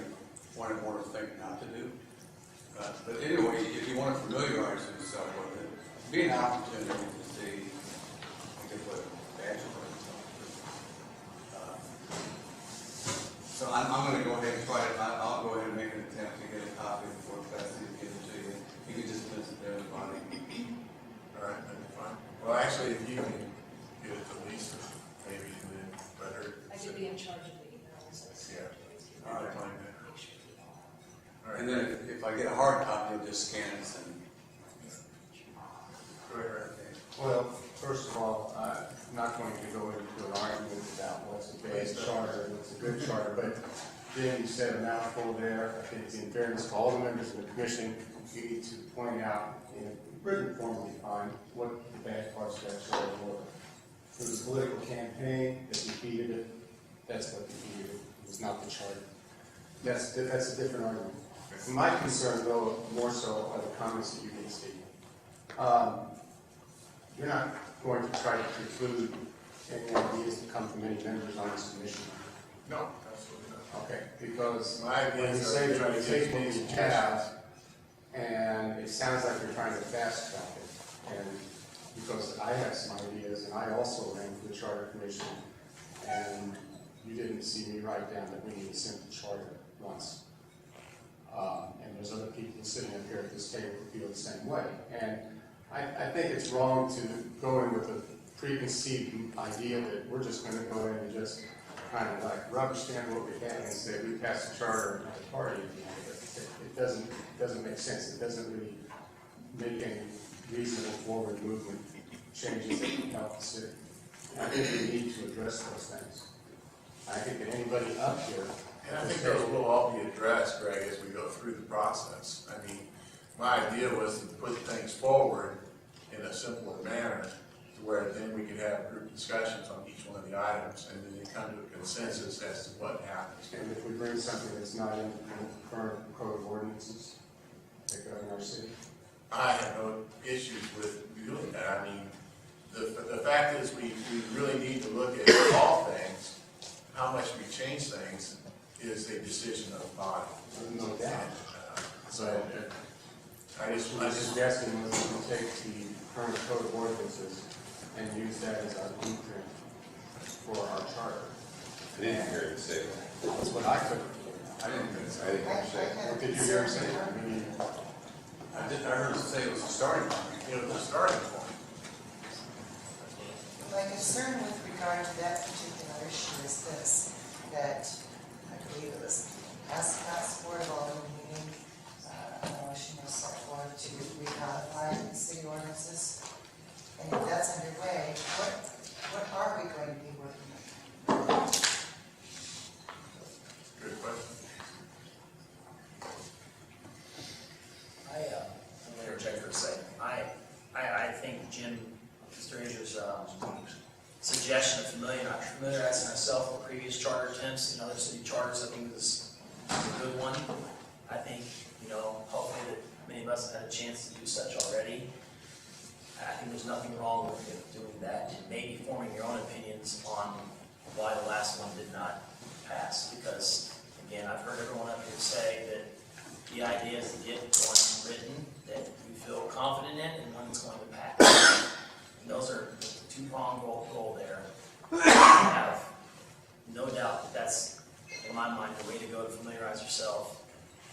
one important thing not to do. But anyway, if you want to familiarize yourself with it, be an opportunity to see, I guess, what badge it is. So I'm going to go ahead and try it. I'll go ahead and make an attempt to get a copy before class gives it to you. You can just visit everybody. All right, that'd be Well, actually, if you can get it to Lisa, maybe, and then let her. I could be in charge of the emails. Yeah. All right. All right. And then if I get a hard copy, I'll just scan it and. Go ahead, Ray. Well, first of all, I'm not going to go into an argument about what's a bad charter and what's a good charter, but Jim, you said a mouthful there. I think in fairness to all the members of the commission, you need to point out in written form we find what the bad parts of that charter were. It was a political campaign that defeated it. That's what defeated it. It was not the charter. That's a different argument. My concern, though, more so are the comments that you can see. You're not going to try to preclude any ideas that come from any members on this commission. No, absolutely not. Okay, because My when you ideas say are that trying you to take get what you have, and it sounds like you're trying to fast track it. And because I have some ideas, and I also ran for the charter commission, and you didn't see me write down that we need a simple charter once. And there's other people sitting up here at this table who feel the same way. And I think it's wrong to go in with a preconceived idea that we're just going to go in and just kind of like rubber stamp what we have and say we passed the charter at the party. It doesn't make sense. It doesn't really make any reasonable forward movement changes that can help the city. I think we need to address those things. I think that anybody up here. And I think those will all be addressed, Greg, as we go through the process. I mean, my idea was to put things forward in a simpler manner to where then we could have group discussions on each one of the items and then come to a consensus as to what happens. And if we bring something that's not in the current code of ordinances that govern our city. I have no issues with doing that. I mean, the fact is we really need to look at all things. How much we change things is a decision of the body. No doubt. So I just, My suggestion was that we take the current code of ordinances and use that as our blueprint for our charter. I didn't hear him say that. That's what I took. I didn't hear him say that. What did you hear him say? I mean, I heard him say it was a starting point. it was a starting point. My concern with regard to that particular issue is this, that I believe it was past board of alderman meeting, a motion was set forward to recodify the city ordinances. And if that's underway, what are we going to be working on? Good question. I'm going to interject for a second. I think Jim, Mr. Azer's suggestion of familiarizing ourselves with previous charter attempts in other city charters, I think is a good one. I think, hopefully that many of us have had a chance to do such already. I think there's nothing wrong with doing that, and maybe forming your own opinions on why the last one did not pass. Because, again, I've heard everyone up here say that the idea is to get one written that you feel confident in and one that's going to pass. And those are the two-pronged goal there. I have no doubt that that's, in my mind, the way to go to familiarize yourself,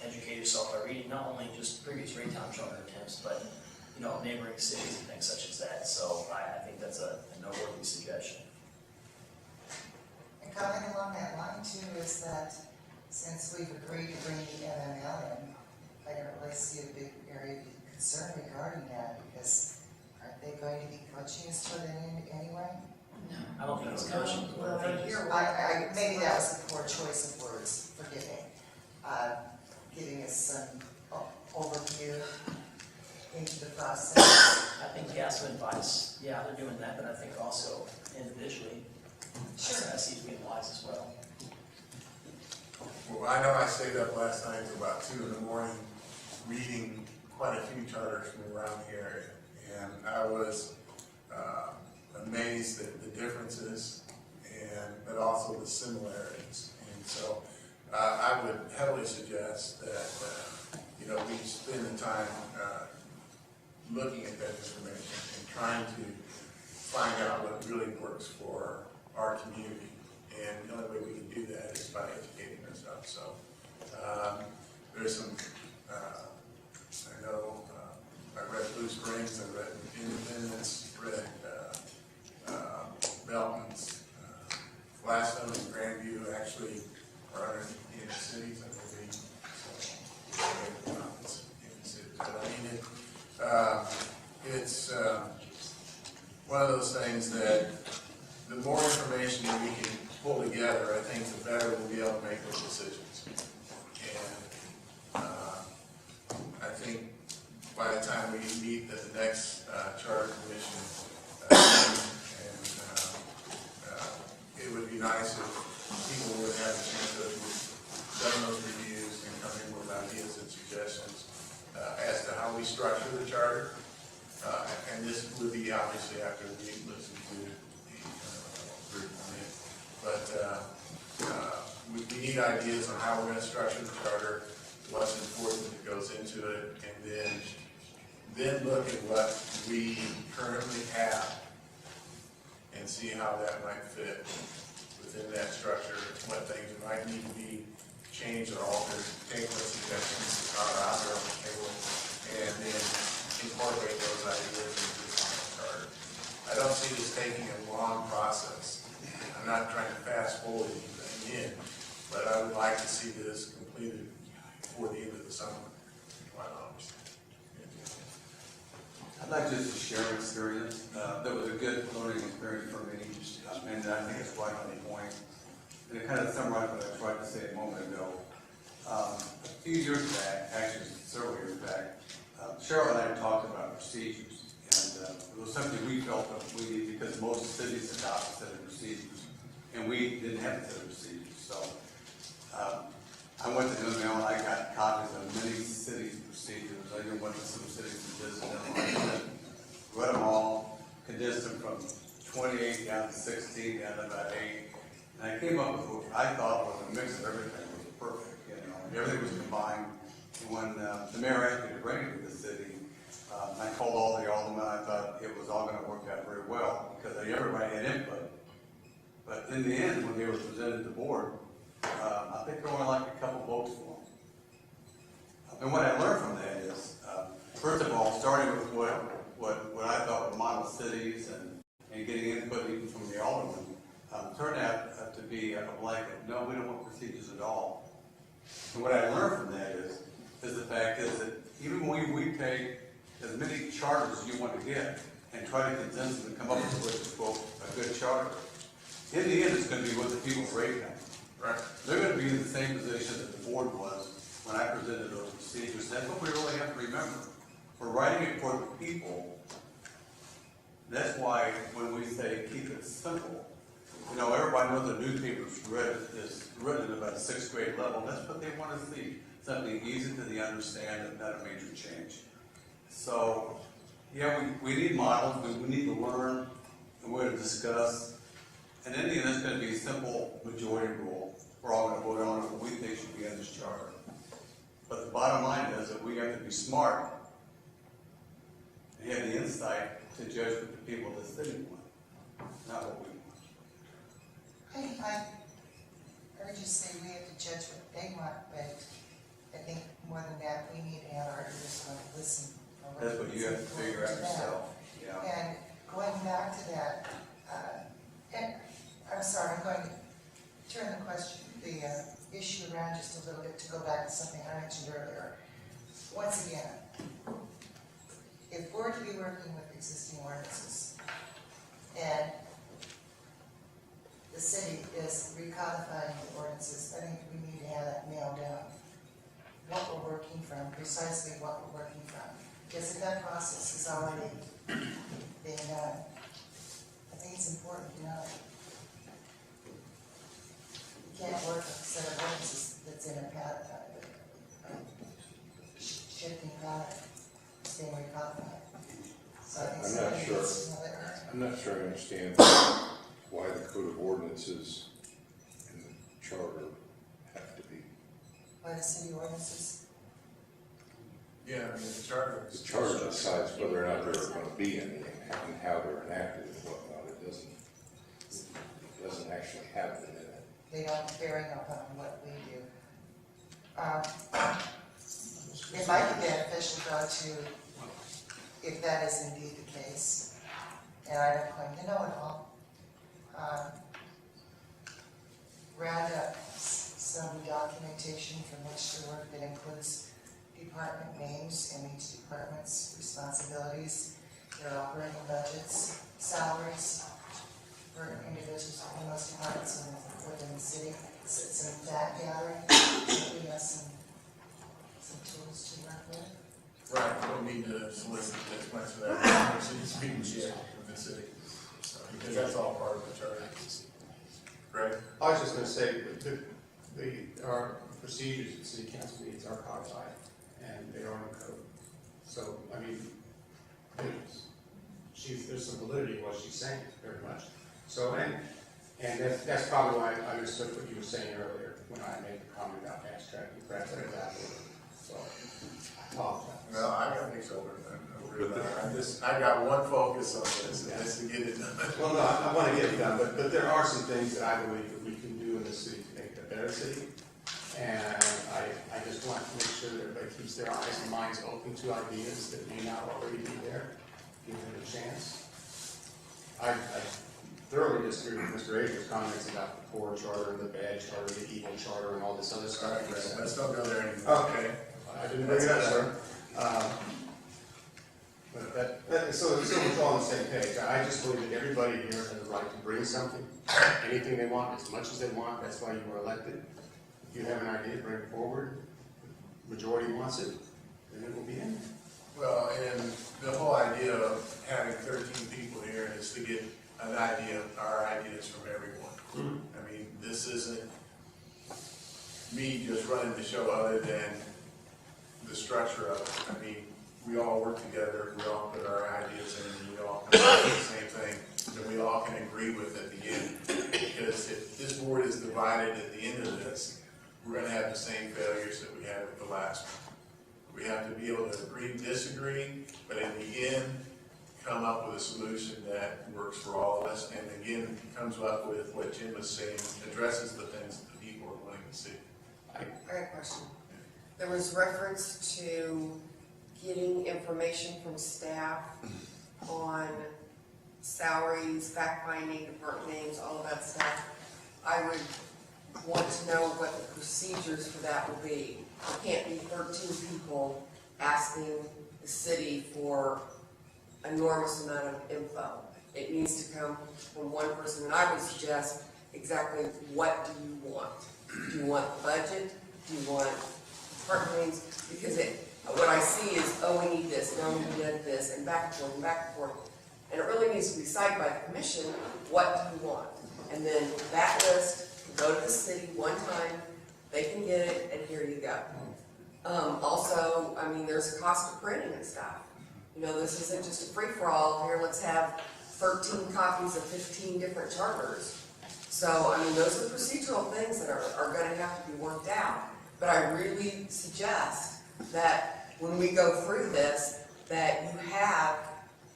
educate yourself by reading not only just previous Raytown charter attempts, but neighboring cities and things such as that. So I think that's a noteworthy suggestion. And commenting along that line too is that since we've agreed to bring the MML in, I don't really see a big area of concern regarding that, because aren't they going to be coaching us for that anyway? I don't think it's coaching. Well, here, Maybe that was a poor choice of words, forgive me. Giving us some overview into the process. I think gas and advice, yeah, they're doing that, but I think also individually, Sure. that seems to be wise as well. Well, I know I stayed up last night till about 2 in the morning reading quite a few charters from around the area. And I was amazed at the differences but also the similarities. And so I would heavily suggest that, we spend the time looking at that information and trying to find out what really works for our community. And the only way we can do that is by educating ourselves. So there's some, I know, I read Blue Springs, I read Independence, read decisions. And I think by the time we meet at the next charter commission, it would be nice if people would have a chance to done those reviews and come in with ideas and suggestions as to how we structure the charter. And this would be obviously after we listen to the group. But we need ideas on how we're going to structure the charter, what's important that goes into it, and then look at what we currently have and see how that might fit within that structure, what things might need to be changed or altered, take those suggestions that are out there on the table, and then incorporate those ideas into the final charter. I don't see this taking a long process. I'm not trying to fast forward anything in, but I would like to see this completed before the end of the summer, quite honestly. I'd like just to share an experience. That was a good learning experience for me, and I think it's right on the point. And it kind of summarized what I tried to say a moment ago. A few years back, actually several years back, Cheryl and I talked about procedures, and it was something we felt that we needed because most cities adopt a set of procedures, and we didn't have a set of procedures. So I went to the email and I got copies of many cities' procedures. I even went to some cities and visited them, read them all, condensed them from 28 down to 16, down to about 8. And I came up with what I thought was a mix of everything. It was perfect, you know. Everything was combined. When the mayor asked me to bring it to the city, I called all the aldermen. I thought it was all going to work out very well because everybody had input. But in the end, when they were presented to the board, I think there were only like a couple votes for them. And what I learned from that is, first of all, starting with what I thought were model cities and getting input even from the aldermen, turned out to be a blanket. No, we don't want procedures at all. And what I learned from that is the fact is that even when we take as many charters as you want to get and try to condense them and come up with what is, quote, a good charter, in the end, it's going to be with the people of Raytown. Right. They're going to be in the same position that the board was when I presented those procedures. That's what we really have to remember. We're writing it for the people. That's why when we say keep it simple, you know, everybody knows the newspaper's is written at about a 6th grade level. That's what they want to see. Something easy to the understand and not a major change. So, yeah, we need models. We need to learn, and we're going to discuss. And in the end, it's going to be a simple majority rule. We're all going to vote on what we think should be in this charter. But the bottom line is that we have to be smart and have the insight to judge what the people of the city want, not what we want. I heard you say we have to judge what they want, but I think more than that, we need to have our ears on to listen. That's what you have to figure out yourself. Yeah. And going back to that, and I'm sorry, I'm going to turn the issue around just a little bit to go back to something I mentioned earlier. Once again, if we're to be working with existing ordinances and the city is recodifying the ordinances, I think we need to have that nailed down. What we're working from, precisely what we're working from. Because if that process is already being done, I think it's important to know. You can't work a set of ordinances that's in a shifting pattern, it's being recodified. So I think I'm not sure I understand why the code of ordinances and the charter have to be. By the city ordinances? Yeah, I mean, the charter. The charter decides whether or not there are going to be any and how they're enacted and whatnot. It doesn't actually have it in it. They don't bearing upon what we do. It might be beneficial though to, if that is indeed the case, and I don't claim to know it all, round up some documentation from which to work that includes department names and each department's responsibilities, their operating budgets, salaries for individuals in those departments and within the city, it's a fact gathering, so we have some tools to work with. Right, we don't need to solicit as much of that, speaking shit from the city, because that's all part of the charter. Right? I was just gonna say, our procedures at city council meetings are codified, and they are in code. So, I mean, there's some validity in what she's saying, very much. So, and that's probably why I understood what you were saying earlier, when I made the comment about fast tracking, perhaps I was out of order. So, I apologize. No, I got things over. I got one focus on this, and that's to get it done. Well, no, I want to get it done, but there are some things that I believe that we can do in this city to make it a better city. And I just want to make sure that everybody keeps their eyes and minds open to ideas that may not already be there, give them a chance. I thoroughly disagree with Mr. Ager's comments about the poor charter, the bad charter, the evil charter, and all this other All stuff. right, Greg, let's don't go there anymore, okay? I didn't bring it up, sir. But so we're all on the same page. I just believe that everybody here has the right to bring something, anything they want, as much as they want. That's why you were elected. If you have an idea, bring it forward. The majority wants it, then it will be in. Well, and the whole idea of having 13 people here is to get an idea, our ideas from everyone. I mean, this isn't me just running the show other than the structure of it. I mean, we all work together, we all put our ideas in, and we all come up with the same thing that we all can agree with at the end. Because if this board is divided at the end of this, we're gonna have the same failures that we had with the last one. We have to be able to agree, disagree, but in the end, come up with a solution that works for all of us, and again, comes up with what Jim was saying, addresses the things that the people are wanting to see. I got a question. There was reference to getting information from staff on salaries, fact-finding, department names, all of that stuff. I would want to know what the procedures for that will be. There can't be 13 people asking the city for an enormous amount of info. It needs to come from one person, and I would suggest exactly what do you want? Do you want the budget? Do you want department names? Because what I see is, oh, we need this, no, we need this, and back and forth, and back and forth. And it really needs to be decided by the commission, what do you want? And then that list can go to the city one time, they can get it, and here you go. Also, I mean, there's a cost of printing and stuff. You know, this isn't just a free-for-all, here let's have 13 copies of 15 different charters. So, I mean, those are procedural things that are gonna have to be worked out. But I really suggest that when we go through this, that you have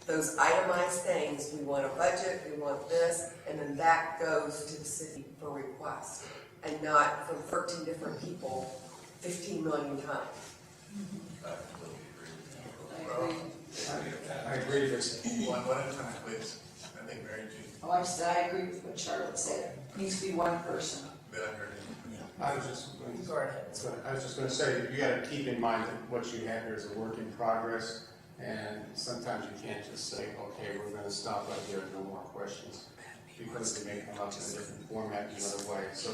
those itemized things. We want a budget, we want this, and then that goes to the city for request, and not from 13 different people 15 million times. I agree with One at a time, please. I think Mary Jean, Oh, I said, I agree with what Charlotte said. Needs to be one person. that I heard. I was just going to say that you got to keep in mind that what you have here is a work in progress, and sometimes you can't just say, okay, we're going to stop right here, no more questions, because they may come up in a different format in another way. So,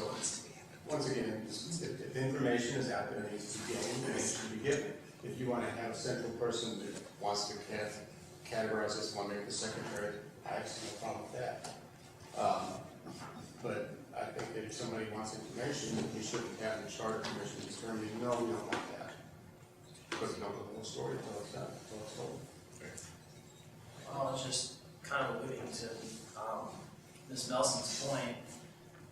once again, if information is out there, it needs to be gained, it needs to be given. If you want to have a central person that wants to categorize this one, make the secretary, I have no problem with that. But I think that if somebody wants information, we shouldn't have the charter commission determine, no, we don't want that. Because we don't know the whole story until it's done, until it's told. I was just kind of alluding to Ms. Nelson's point.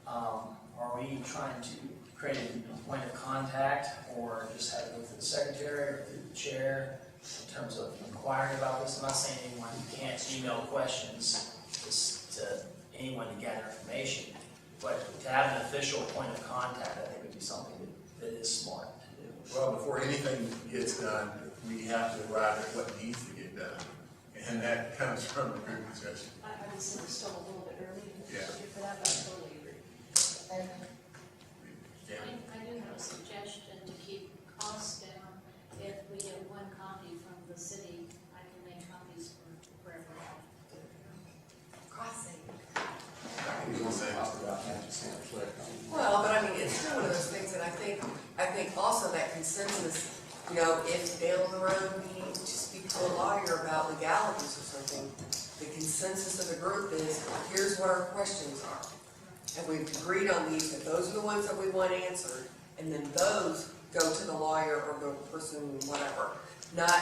Are we trying to create a point of contact, or just have it go through the secretary or through the chair in terms of inquiring about this? I'm not saying anyone can't email questions to anyone to gather information, but to have an official point of contact, I think would be something that is smart to do. Well, before anything gets done, we have to arrive at what needs to get done. And that comes from the group discussion. I would say we're still a little bit early Yeah. for that, but I totally agree. Yeah. I do have a suggestion to keep costs down. If we get one copy from the city, I can make copies for everyone. Cost saving. We want to talk about that, just can't reflect on. Well, but I mean, I think also that consensus, you know, if down the road we need to speak to a lawyer about legalities or something, the consensus of the group is, here's what our questions are. And we've agreed on these, that those are the ones that we want answered, and then those go to the lawyer or the person, whatever. Not,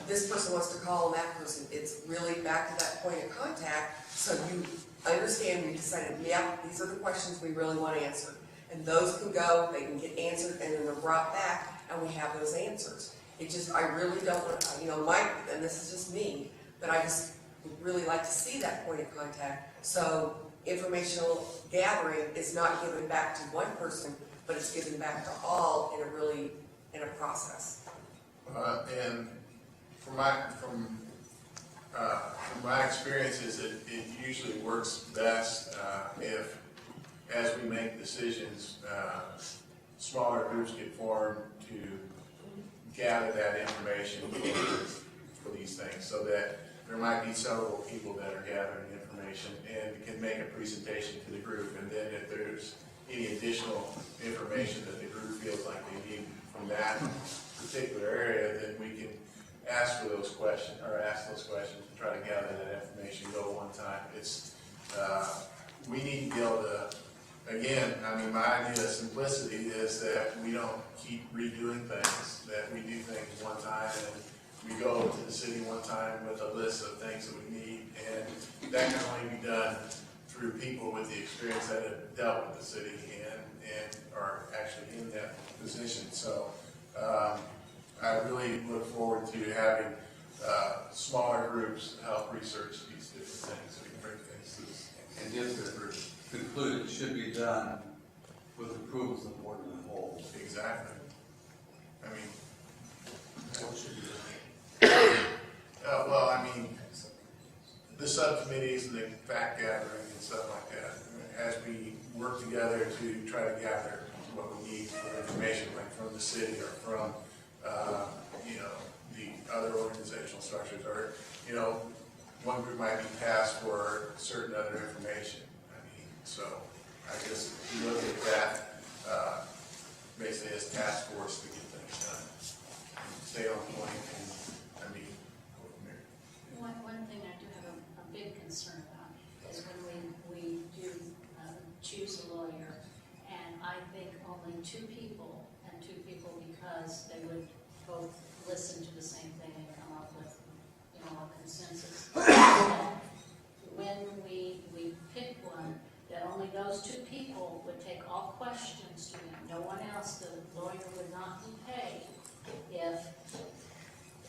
this person wants to call that person. It's really back to that point of contact, so you understand, we decided, yeah, these are the questions we really want answered. And those can go, they can get answered, and then they're brought back, and we have those answers. It just, I really don't want, you know, Mike, and this is just me, but I just would really like to see that point of contact. So informational gathering is not given back to one person, but it's given back to all in a process. And from my experiences, it usually works best if, as we make decisions, smaller groups get formed to gather that information for these things, so that there might be several people that are gathering information and can make a presentation to the group, and then if there's any additional information that the group feels like they need from that particular area, then we can ask those questions and try to gather that information, go one time. It's, we need to be able to, again, I mean, my idea of simplicity is that we don't keep redoing things, that we do things one time and we go to the city one time with a list of things that we need, and that can only be done through people with the experience that have dealt with the city and are actually in that position. So I really look forward to having smaller groups help research these different things so we can bring things to this. And just to conclude, it should be done with approvals of the board in the whole. Exactly. I mean, What should be done? well, I mean, the subcommittees and the fact gathering and stuff like that, as we work together to try to gather what we need for information, like from the city or from, you know, the other organizational structures, or, you know, one group might be tasked for certain other information. I mean, so I guess if you look at that, basically as task force to get things done, stay on point, and I mean, go from there. One thing I do have a big concern about is when we do choose a lawyer, and I think only two people because they would both listen to the same thing and come up with, you know, a consensus. When we pick one, that only those two people would take all questions to him. No one else, the lawyer would not be paid if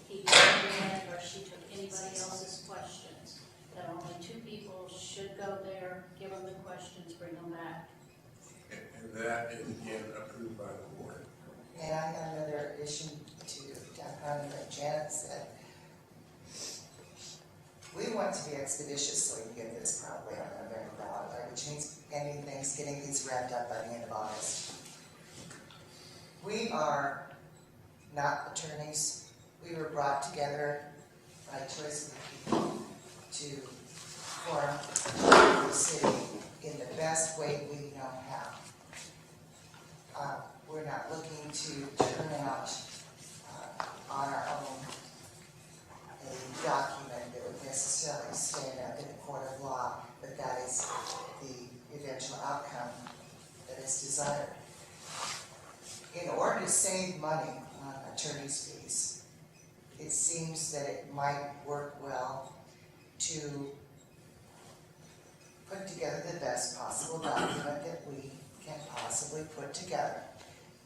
he took in or she took anybody else's questions. That only two people should go there, give them the questions, bring them back. And that is again approved by the board. And I got another issue to tap on that Janet said. We want to be expeditiously get this probably on the November ballot, which means getting things wrapped up by the end of August. We are not attorneys. We were brought together by choice of the people to form the city in the best way we know how. We're not looking to turn out on our own a document that would necessarily stand up in a court of law, but that is the eventual outcome that is desired. In order to save money on attorney's fees, it seems that it might work well to put together the best possible document that we can possibly put together.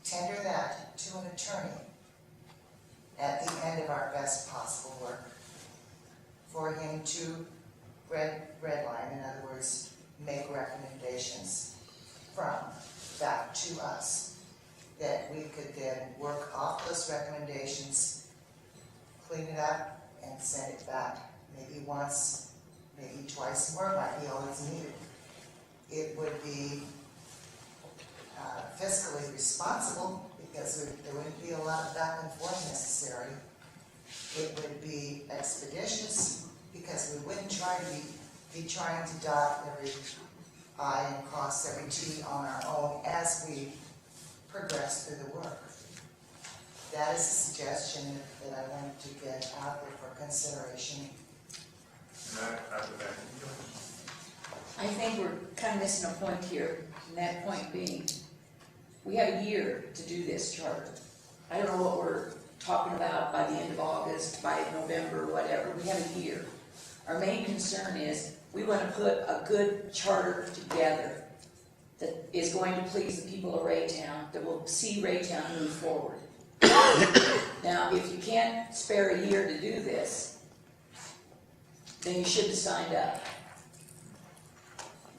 Tender that to an attorney at the end of our best possible work for him to redline, in other words, make recommendations from back to us, that we could then work off those recommendations, clean it up, and send it back, maybe once, maybe twice more, might be all that's needed. It would be fiscally responsible, because there wouldn't be a lot of back and forth necessary. It would be expeditious, because we wouldn't try to be trying to dot every I and cross every T on our own as we progress through the work. that is a suggestion that I wanted to get out there for consideration. And I would back you. I think we're kind of missing a point here, and that point being, we have a year to do this charter. I don't know what we're talking about by the end of August, by November, whatever, we have a year. Our main concern is, we want to put a good charter together that is going to please the people of Raytown, that will see Raytown move forward. Now, if you can't spare a year to do this, then you should have signed up.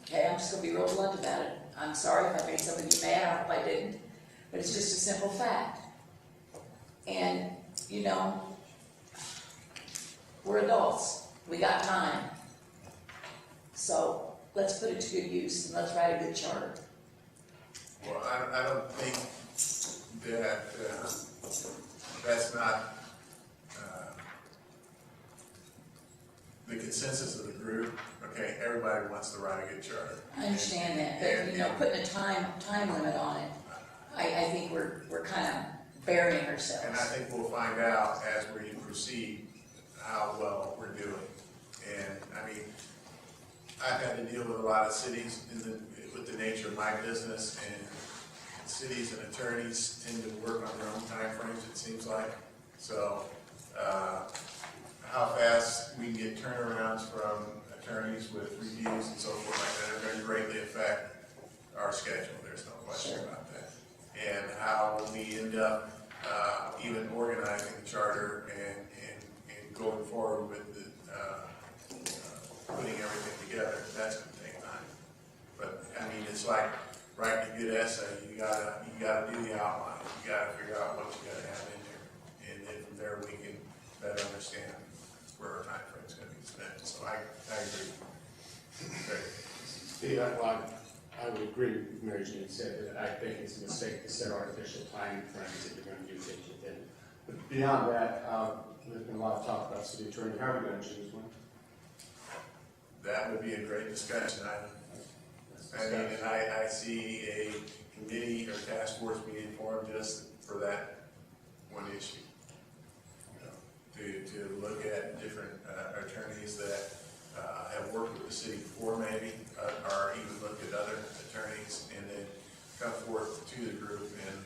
Okay, I'm just gonna be real blunt about it. I'm sorry if I made some of you mad, I hope I didn't, but it's just a simple fact. And, you know, we're adults, we got time. So, let's put it to good use, and let's write a good charter. Well, I don't think that, that's not, the consensus of the group. Okay, everybody wants to write a good charter. I understand that, but, you know, putting a time limit on it, I think we're kind of burying ourselves. And I think we'll find out as we proceed how well we're doing. And, I mean, I've had to deal with a lot of cities with the nature of my business, and cities and attorneys tend to work on their own timeframes, it seems like. So, how fast we can get turnarounds from attorneys with reviews and so forth like that are going to greatly affect our schedule, there's no question about that. And how we end up even organizing the charter and going forward with the, putting everything together, that's going to take time. But, I mean, it's like writing a good essay, you gotta do the outline, you gotta figure out what you gotta have in there. And then from there, we can better understand where our time frame's gonna be spent. So I agree. Great. Steve, I would agree with Mary Jane said, that I think it's a mistake to set artificial time frames if you're going to do things within. But beyond that, there's been a lot of talk about city attorney. How are we going to choose one? That would be a great discussion. I mean, and I see a committee or task force being formed just for that one issue. You know, to look at different attorneys that have worked with the city before maybe, or even look at other attorneys and then come forth to the group and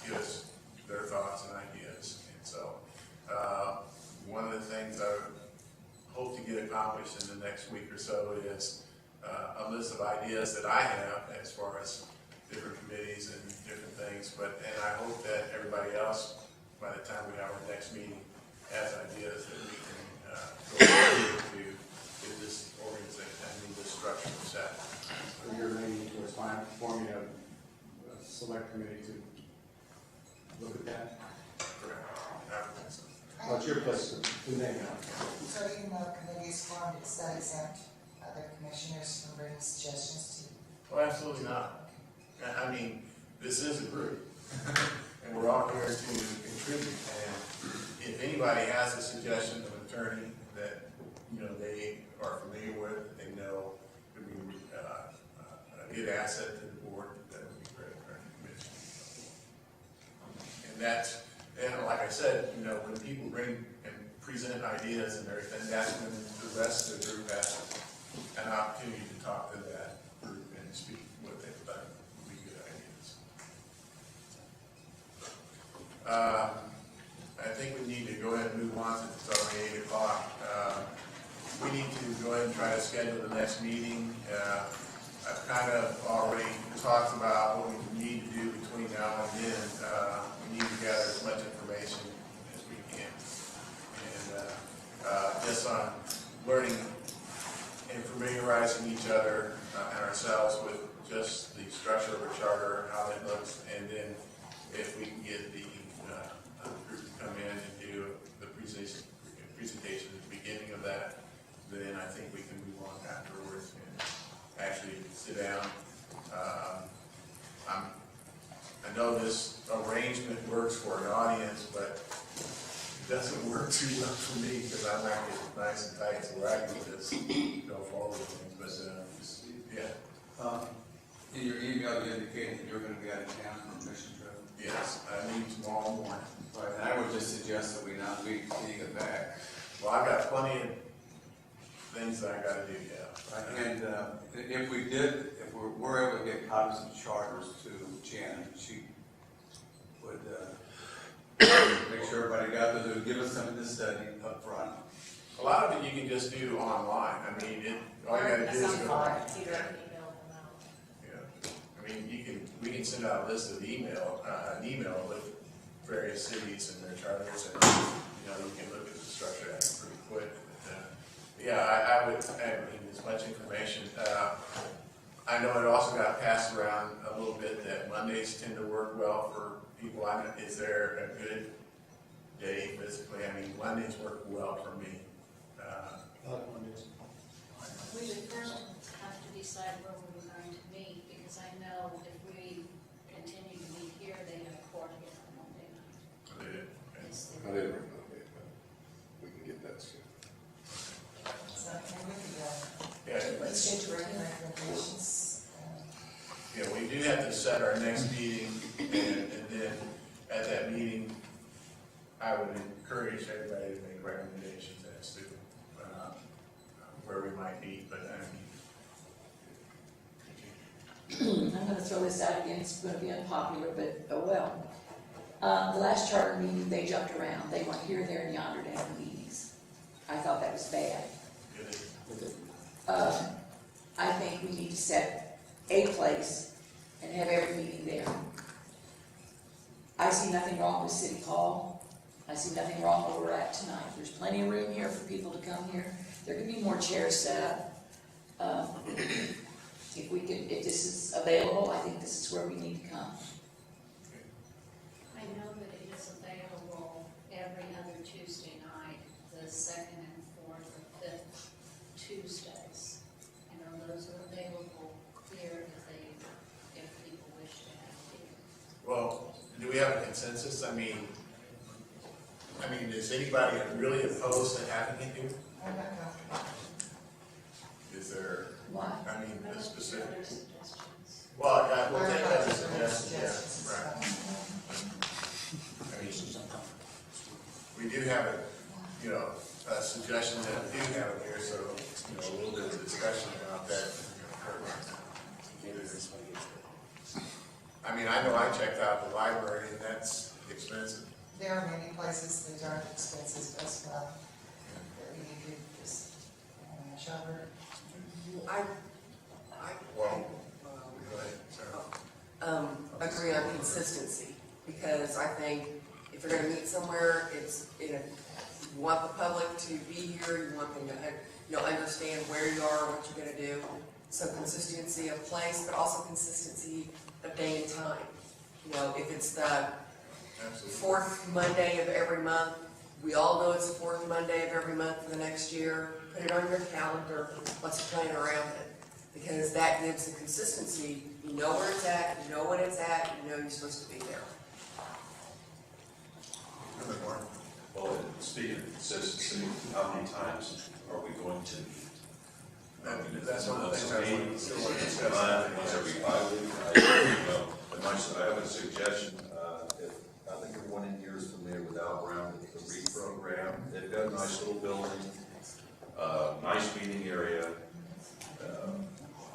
give us their thoughts and ideas. And so, one of the things I hope to get accomplished in the next week or so is a list of ideas that I have as far as different committees and different things, and I hope that everybody else, by the time we have our next meeting, has ideas that we can go forward to get this organization, I mean, this structure set. So you're leaning towards forming a select committee to look at that? Correct. I would think so. Well, it's your place to name it. So even though the committee is formed, does that exempt other commissioners from bringing suggestions to? Well, absolutely not. I mean, this is a group, and we're all here to contribute. And if anybody has a suggestion of an attorney that, you know, they are familiar with, they know could be a good asset to the board, that would be great for our commission. And like I said, you know, when people bring and present ideas and everything, that's when the rest of the group has an opportunity to talk to that group and speak what they've done, would be good ideas. I think we need to go ahead and move on since it's already 8 o'clock. We need to go ahead and try to schedule the next meeting. I've kind of already talked about what we need to do between now and then. We need to gather as much information as we can. And just on learning and familiarizing each other and ourselves with just the structure of a charter, how that looks, and then if we can get the group to come in and do the presentation at the beginning of that, then I think we can move on afterwards and actually sit down. I know this arrangement works for an audience, but it doesn't work too well for me because I like it nice and tight so where I can just go forward with things. But yeah. In your email, you indicated that you're going to be out of town for a mission trip. Yes, I leave tomorrow morning. week getting it back. Well, I've got plenty of things that I gotta do, yeah. And if we did, if we were able to get copies of charters to Janet, she would make sure everybody got those, it would give us something to study up front. A lot of it you can just do online. I mean, all you gotta do is go. Either an email them out. Yeah. I mean, we can send out a list of an email with various cities and their charters, and, you can look at the structure of it pretty quick. But, yeah, I mean, as much information. I know it also got passed around a little bit that Mondays tend to work well for people. Is there a good day physically? I mean, Mondays work well for me. We would first have to decide where we were going to meet, because I know if we continue to meet here, they have court here on Monday night. Yes, I they didn't do. remember it, but we can get that soon. So, and we could, Yeah, let's get to recommendations. yeah, we do have to set our next meeting, and then at that meeting, I would encourage everybody to make recommendations as to where we might meet, but I'm gonna throw this out again, it's gonna be unpopular, but oh well. The last charter meeting, they jumped around, they went here, there, and yonder to have meetings. I thought that was bad. I think we need to set a place and have every meeting there. I see nothing wrong with City Hall. I see nothing wrong where we're at tonight. There's plenty of room here for people to come here. There could be more chairs set up. If this is available, I think this is where we need to come. I know that it is available every other Tuesday night, the second and fourth or fifth Tuesdays. Those are available here if people wish to have it. well, do we have a consensus? I mean, is anybody really opposed to having it here? I'm not comfortable. Is there, Why? I mean, a Other specific? suggestions. Well, we'll take that as a Suggestions. suggestion, yeah, right. I mean, we do have a suggestion that we do have it here, so, a little bit of discussion about that. I mean, I know I checked out the library, and that's expensive. There are many places that aren't expensive as well, that we could just, charter. Well, go ahead, Sarah. Agree on consistency, because I think if you're gonna meet somewhere, you want the public to be here, you want them to, understand where you are, what you're gonna do. So consistency of place, but also consistency of day and time. If it's the Absolutely. fourth Monday of every month, we all know it's the fourth Monday of every month for the next year. Put it on your calendar, let's plan around it, because that gives the consistency. You know where it's at, you know when it's at, you know you're supposed to be there. Well, speaking of consistency, how many times are we going to meet? That's one of the things I still want to discuss. Once every 5 weeks, I have a suggestion. I think everyone in here is familiar with Al Brown, the REAP program. They've got a nice little building, nice meeting area.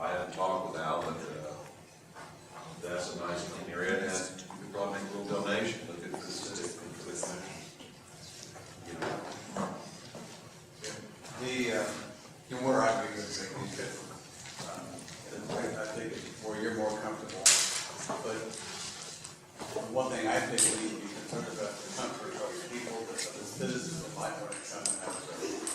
I haven't talked with Al, but that's a nice meeting area, and you could probably make a little donation, look at the city. Where I agree with you, I think it's where you're more comfortable. But one thing I think we need to be concerned about the comfort of the people, the citizens that might want to come and have service.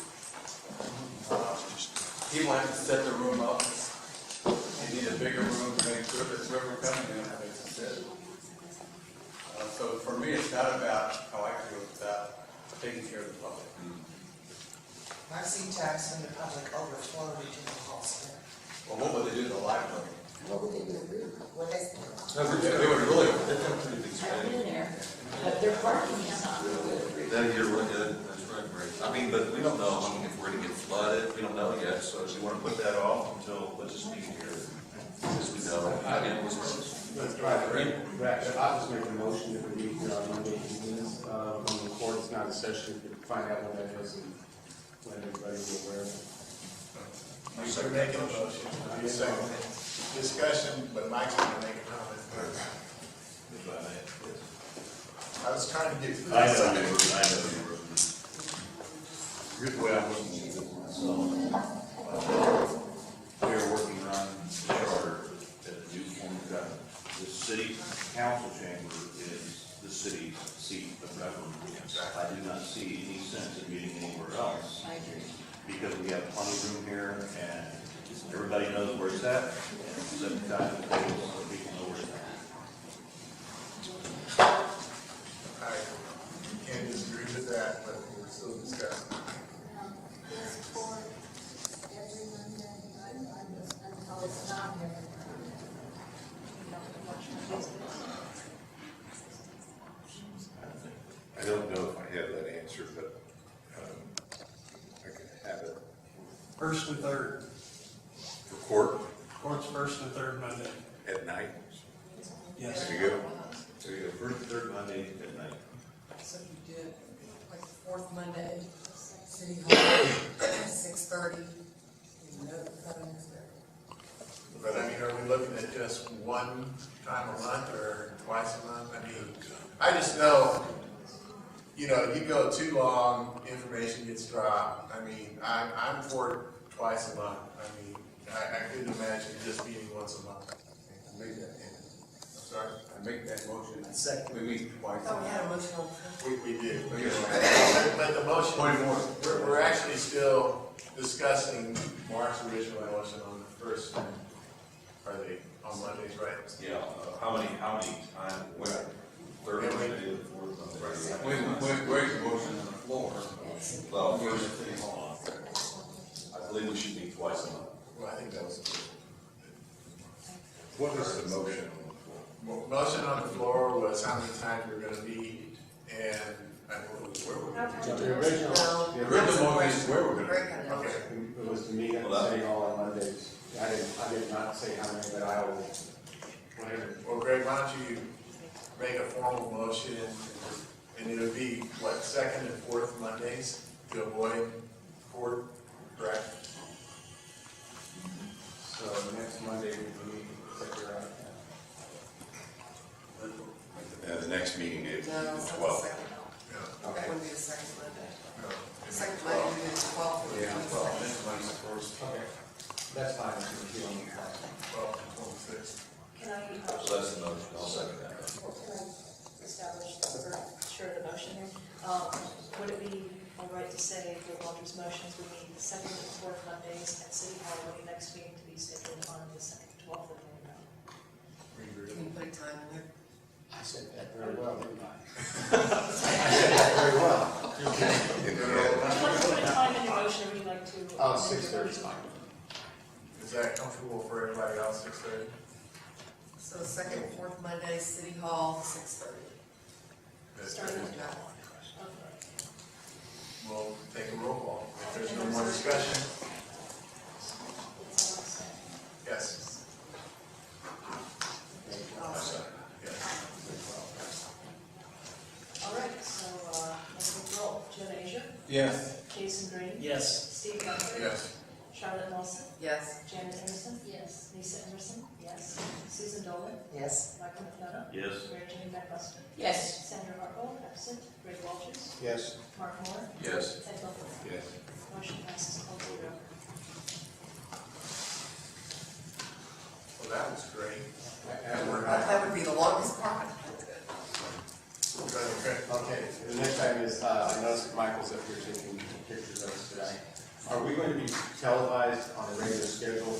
People have to set their room up. They need a bigger room to make sure that whoever coming in has to sit. So for me, it's not about how I feel, it's about taking care of the public. I've seen tax from the public overflow into the halls there. Well, what would they do to the library? What would they do with room? What is, They would really, I've been there, but their parking is not real good. That you're really good, that's right, Mary. I mean, but we don't know, if we're gonna get flooded, we don't know yet, so if we wanna put that off until, let's just meet here. As we know, again, it was. Let's try to wrap it. I'll just make a motion that we meet here on Monday evenings, on the court's it's not a session, you could find out what that is and let everybody be aware of it. You're making a motion, I'm second. Discussion, but Mike's gonna make a comment first. I was trying to get through I this. know you were. Here's the way I'm looking at it. So, we are working on the charter at the new form of government. The city council chamber is the city's seat of government. I do not see any sense in meeting anywhere else. I agree. Because we have plenty of room here and everybody knows where it's at. Set the time and table so people know where it's at. I can't disagree with that, but we're still discussing. This court every Monday, until it's not every Monday. I don't know if I have that answer, but I can have it. First and third, For court court's first and third Monday. at night. Yes. There you go. So you go first, third Monday at night. So you did like fourth Monday, City Hall, 6:30. You know, cutting is there. But I mean, are we looking at just one time a month or twice a month? I mean, I just know, you know, you go too long, information gets dropped. I mean, I'm for twice a month. I mean, I couldn't imagine just meeting once a month. I make that, I'm sorry? I make that motion. Second. We meet twice. Oh, we had a motion on the floor. We did. Oh, yes. But the motion, Point of order. we're actually still discussing Mark's original motion on the first, are they on Mondays, right? Yeah, how many times, third Yeah, we- Monday, fourth Monday? Where's the motion on the floor? Well, first City Hall. I believe we should meet twice a month. Well, I think that was. What is the motion on the floor? Motion on the floor was how many times we were gonna meet, and where were we? The original, No. the The original original, motion is where we're gonna. Greg had a motion. Okay, it was to meet at the City Hall on Mondays. I did not say how many, but I will, whatever. well, Greg, why don't you make a formal motion, and it would be, what, second and fourth Mondays to avoid court, correct? So next Monday we meet, figure out. The next meeting is No, it's not the 12. second. Yeah. That wouldn't be the second Monday. No. The second Monday would be the 12th or the Yeah, 22nd. next Monday's the first. Okay, that's fine, I can feel on the clock. 12 and 26. Can I, So that's the motion, I'll second that. establish that we're sure of the motion here? Would it be all right to say for Walter's motions, we meet the second and fourth Mondays at City Hall, with the next meeting to be scheduled on the second, 12th of November? Can you put a time in there? I said that very well, didn't I? I said that very well. Would you like to put a time in your motion, or would you like to? Oh, 6:30 is fine. Is that comfortable for everybody else, 6:30? So the second and fourth Monday, City Hall, 6:30. Starting with John. We'll take a roll call. If there's no more discussion, yes. Yes. All right, so, let's roll. Jim Asia, Yes. Jason Green, Yes. Steve Guthrie, Yes. Charlotte Nelson, Yes. Janet Anderson, Yes. Lisa Emerson, yes, Susan Dolan, Yes. Michael McDonough, Yes. Mary Jane McBuster, Yes. Sandra Hartwell, absent, Greg Walters, Yes. Mark Moore, Yes. Ted Buckles. Yes. Motion passes 12-0. Well, that was great. And we're That would be the longest part. Okay. Okay, the next item is, I noticed Michael's up here taking pictures of us today. Are we going to be televised on a regular schedule,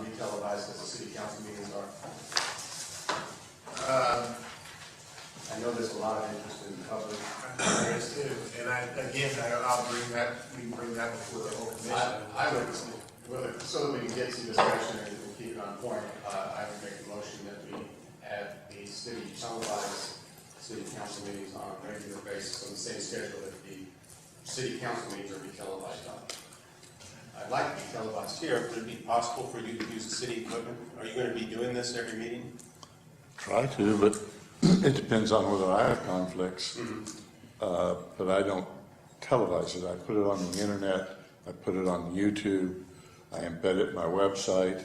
re-televised as the city council meetings are? I know there's a lot of interest in the public. There is too, and I'll bring that, we can bring that before the whole commission. I would, well, so that we can get some discussion and keep it on point, I would make a motion that we have the city televised city council meetings on a regular basis on the same schedule that the city council meetings are re-televised on. I'd like to be televised here. Would it be possible for you to use the city equipment? Are you going to be doing this every meeting? Try to, but it depends on whether I have conflicts. but I don't televise it. I put it on the internet, I put it on YouTube, I embed it in my website,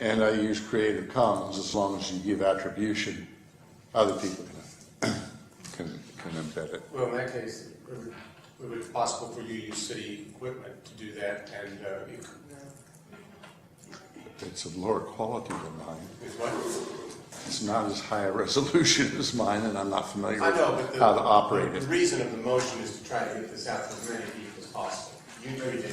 and I use Creative Commons as long as you give attribution. Other people can embed it. Well, in that case, would it be possible for you to use city equipment to do that, and you could... It's of lower quality than mine. Is what? It's not as high a resolution as mine, and I'm not familiar I with know, but how to operate the it. reason of the motion is to try to get this out to as many people as possible. You do it.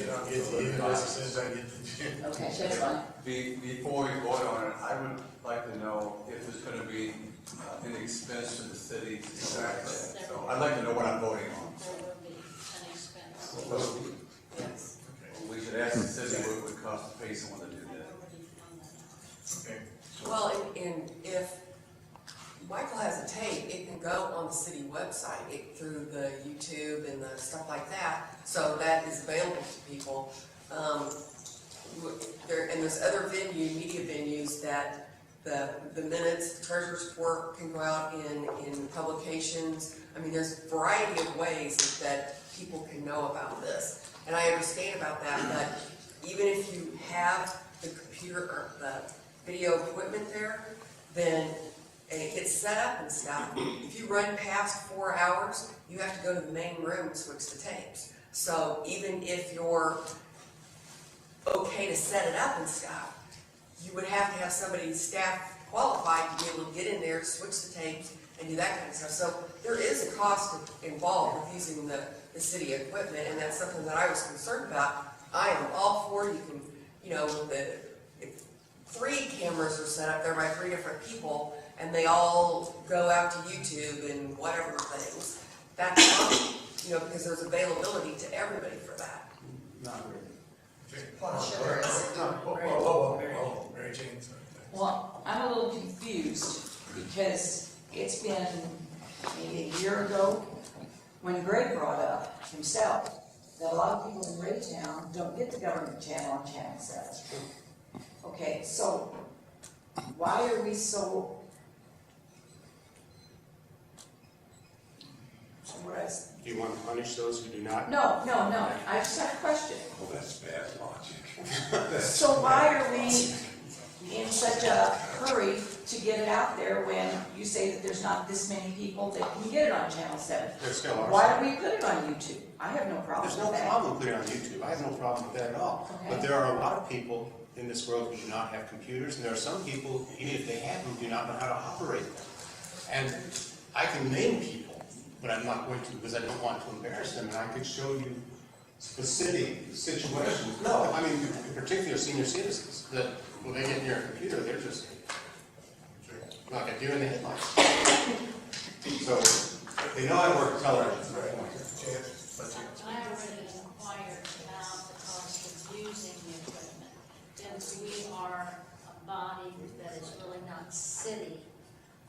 Okay, that's fine. Before we vote on it, I would like to know if there's gonna be any expense to the city to decide that. So I'd like to know what I'm voting on. There will be an expense. Yes. We should ask the city what it would cost to pay someone to do that. Okay. Well, and if Michael has a tape, it can go on the city website, through the YouTube and the stuff like that, so that is available to people. And there's other media venues that the minutes, the treasurer's report can go out in publications. I mean, there's a variety of ways that people can know about this. And I understand about that, but even if you have the computer or the video equipment there, then, and it gets set up and stuff, if you run past 4 hours, you have to go to the main room and switch the tapes. So even if you're okay to set it up and stuff, you would have to have somebody, staff qualified to be able to get in there, switch the tapes, and do that kind of stuff. So there is a cost involved with using the city equipment, and that's something that I was concerned about. I am all for, you can, if 3 cameras are set up there by 3 different people, and they all go out to YouTube and whatever things, that's fine, because there's availability to everybody for that. Not really. Well, sure there is. Whoa, Mary Jane, sorry. Well, I'm a little confused because it's been maybe a year ago when Greg brought up himself that a lot of people in Raytown don't get the government channel on Channel 7. Okay, so why are we so... Do you want to punish those who do not? No. I just have a question. Well, that's bad logic. So why are we in such a hurry to get it out there when you say that there's not this many people that can get it on Channel 7? There still are. Why do we put it on YouTube? I have no problem There's with no that. problem putting it on YouTube. I have no problem with that at all. Okay. But there are a lot of people in this world who do not have computers, and there are some people, even if they have them, do not know how to operate them. And I can name people, but I'm not going to because I don't want to embarrass them, and I could show you specific situations. No, I mean, in particular, senior citizens, that when they get near a computer, they're just like a deer in the headlights. So, they know how to work television. I already inquired about the cost of using the equipment. Since we are a body that is really not city,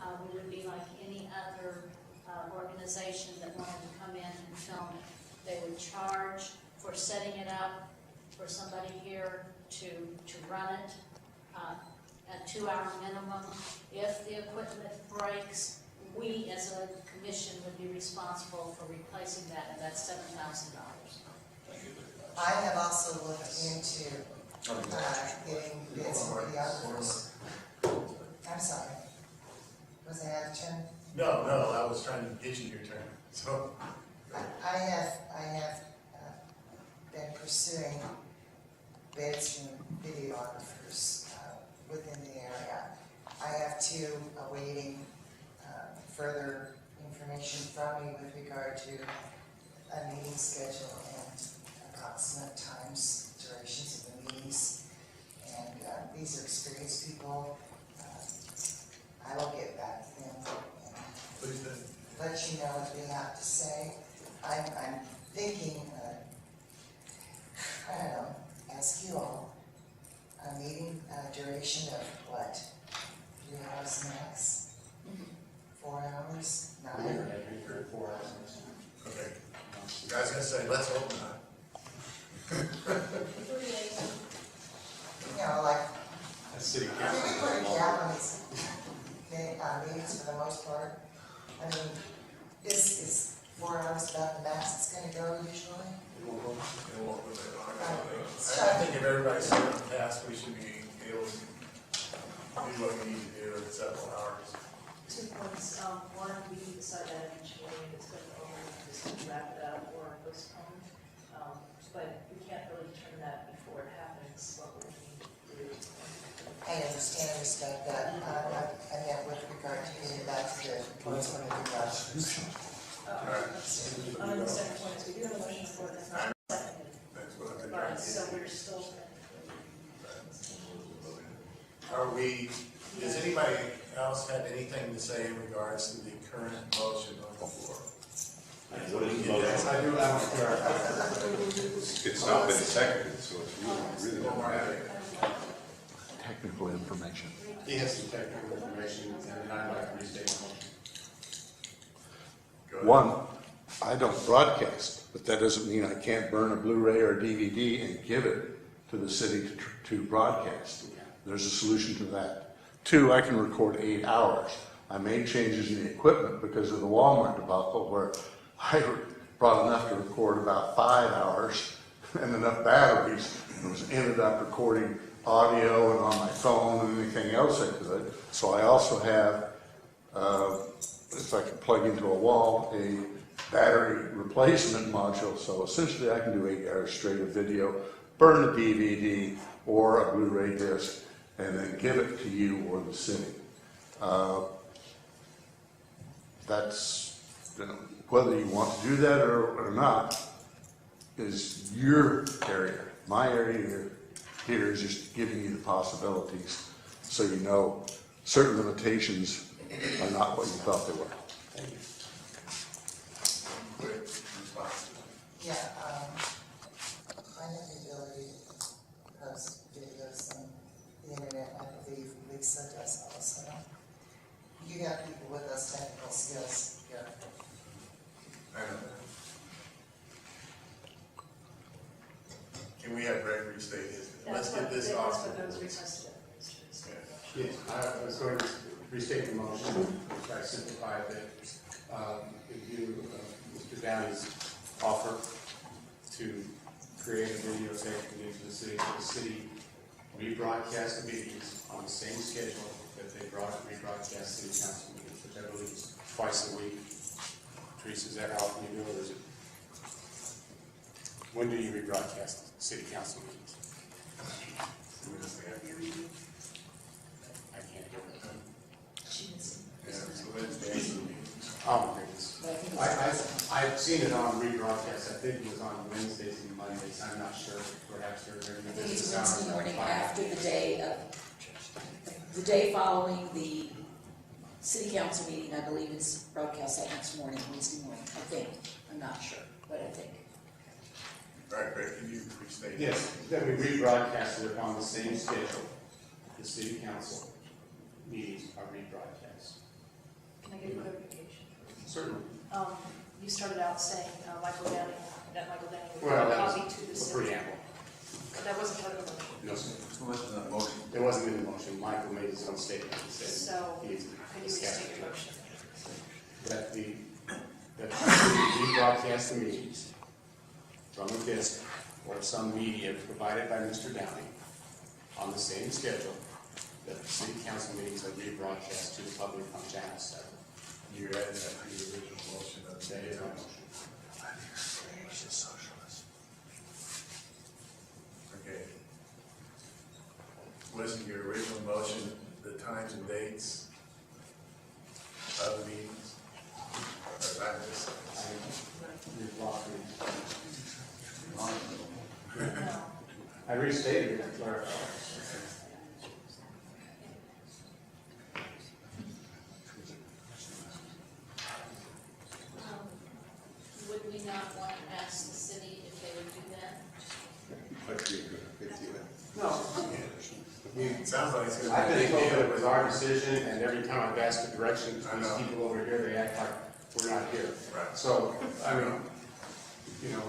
we would be like any other organization that wanted to come in and film it. They would charge for setting it up, for somebody here to run it, a 2-hour minimum. If the equipment breaks, we as a commission would be responsible for replacing that, and that's $7,000. I have also looked into getting bids from videographers. I'm sorry. Was I out of turn? No, I was trying to get you your turn, so. I have been pursuing bids from videographers within the area. I have 2 awaiting further information from me with regard to a meeting schedule and approximate times, durations of the meetings. And these are experienced people. I will get back to them Please do. and let you know what they have to say. I'm thinking, I don't know, ask you all, a meeting duration of what? 3 hours max? 4 hours? 9? Okay. You guys gonna say, let's hope not. You know, like, That's city can council. we put a cap on these meetings for the most part? I mean, this is 4 hours about the max it's gonna go usually? I think if everybody's served on the task, we should be able to do what we need to do in several hours. 2 points. One, we can decide that eventually, if it's going to over, just wrap it up or postpone. But we can't really determine that before it happens, what we need to do. I understand and respect that. I meant with regard to getting back to the points when we got. The second point is we do have a motion for it, and it's not seconded. That's what I've been Right, trying to so do. we're still. Are we, does anybody else have anything to say in regards to the current motion on the floor? What is the Yes, motion? I do have a It's not been seconded, so it's really not matter. Technical information. He has some technical information, and I'd like to restate the motion. One, I don't broadcast, but that doesn't mean I can't burn a Blu-ray or DVD and give it to the city to broadcast. There's a solution to that. Two, I can record 8 hours. I made changes in the equipment because of the Walmart debacle where I brought enough to record about 5 hours and enough batteries and ended up recording audio and on my phone and anything else I could. So I also have, if I can plug into a wall, a battery replacement module. So essentially I can do 8 hours straight of video, burn a DVD or a Blu-ray disc, and then give it to you or the city. That's, whether you want to do that or not is your area. My area here is just giving you the possibilities so you know certain limitations are not what you thought they were. Thank you. Quick response. Yeah, I have the ability to post videos on the internet. I believe Lisa does also. You got people with those technical skills here. I know that. Can we have Greg restate his, let's get this off. That's what those requested. Yes, I was going to restate the motion, which I simplified that, if you, Mr. Downey's offer to create a videotape and into the city, so the city rebroadcast the meetings on the same schedule that they rebroadcast city council meetings, which I believe is twice a week. Teresa, is that how often you do it, or is it? When do you rebroadcast city council meetings? I can't hear it. Yeah, so Wednesday. Oh, my goodness. I've seen it on rebroadcast. I think it was on Wednesdays and Mondays. I'm not sure. Perhaps they're during the I think it's business hours. Wednesday morning after the day following the city council meeting, I believe is broadcast that next morning, Wednesday morning, I think. I'm not sure, but I think. All right, Greg, can you restate? Yes, that we rebroadcasted it on the same schedule. The city council meetings are rebroadcast. Can I get a clarification? Certainly. You started out saying Michael Downing, that Michael Downing Well, would that copy was to the a city. preamble. But that wasn't part of the motion. No, sir. It wasn't a motion. It wasn't in the motion. Michael made his own statement. He said So, he could you restate your motion? that the rebroadcast the meetings from a disc or some media provided by Mr. Downing on the same schedule that the city council meetings are rebroadcast to the public on Channel 7. You added that to the original motion of That is my motion. Okay. Wasn't your original motion the times and dates of the meetings? Or I just, I restated it to clarify. Would we not want to ask the city if they would do that? it sounds like it's gonna I've be a been big told that it deal. was our decision, and every time I've asked for direction to I these know. people over here, they act like we're not here. Right. So, I mean, you know,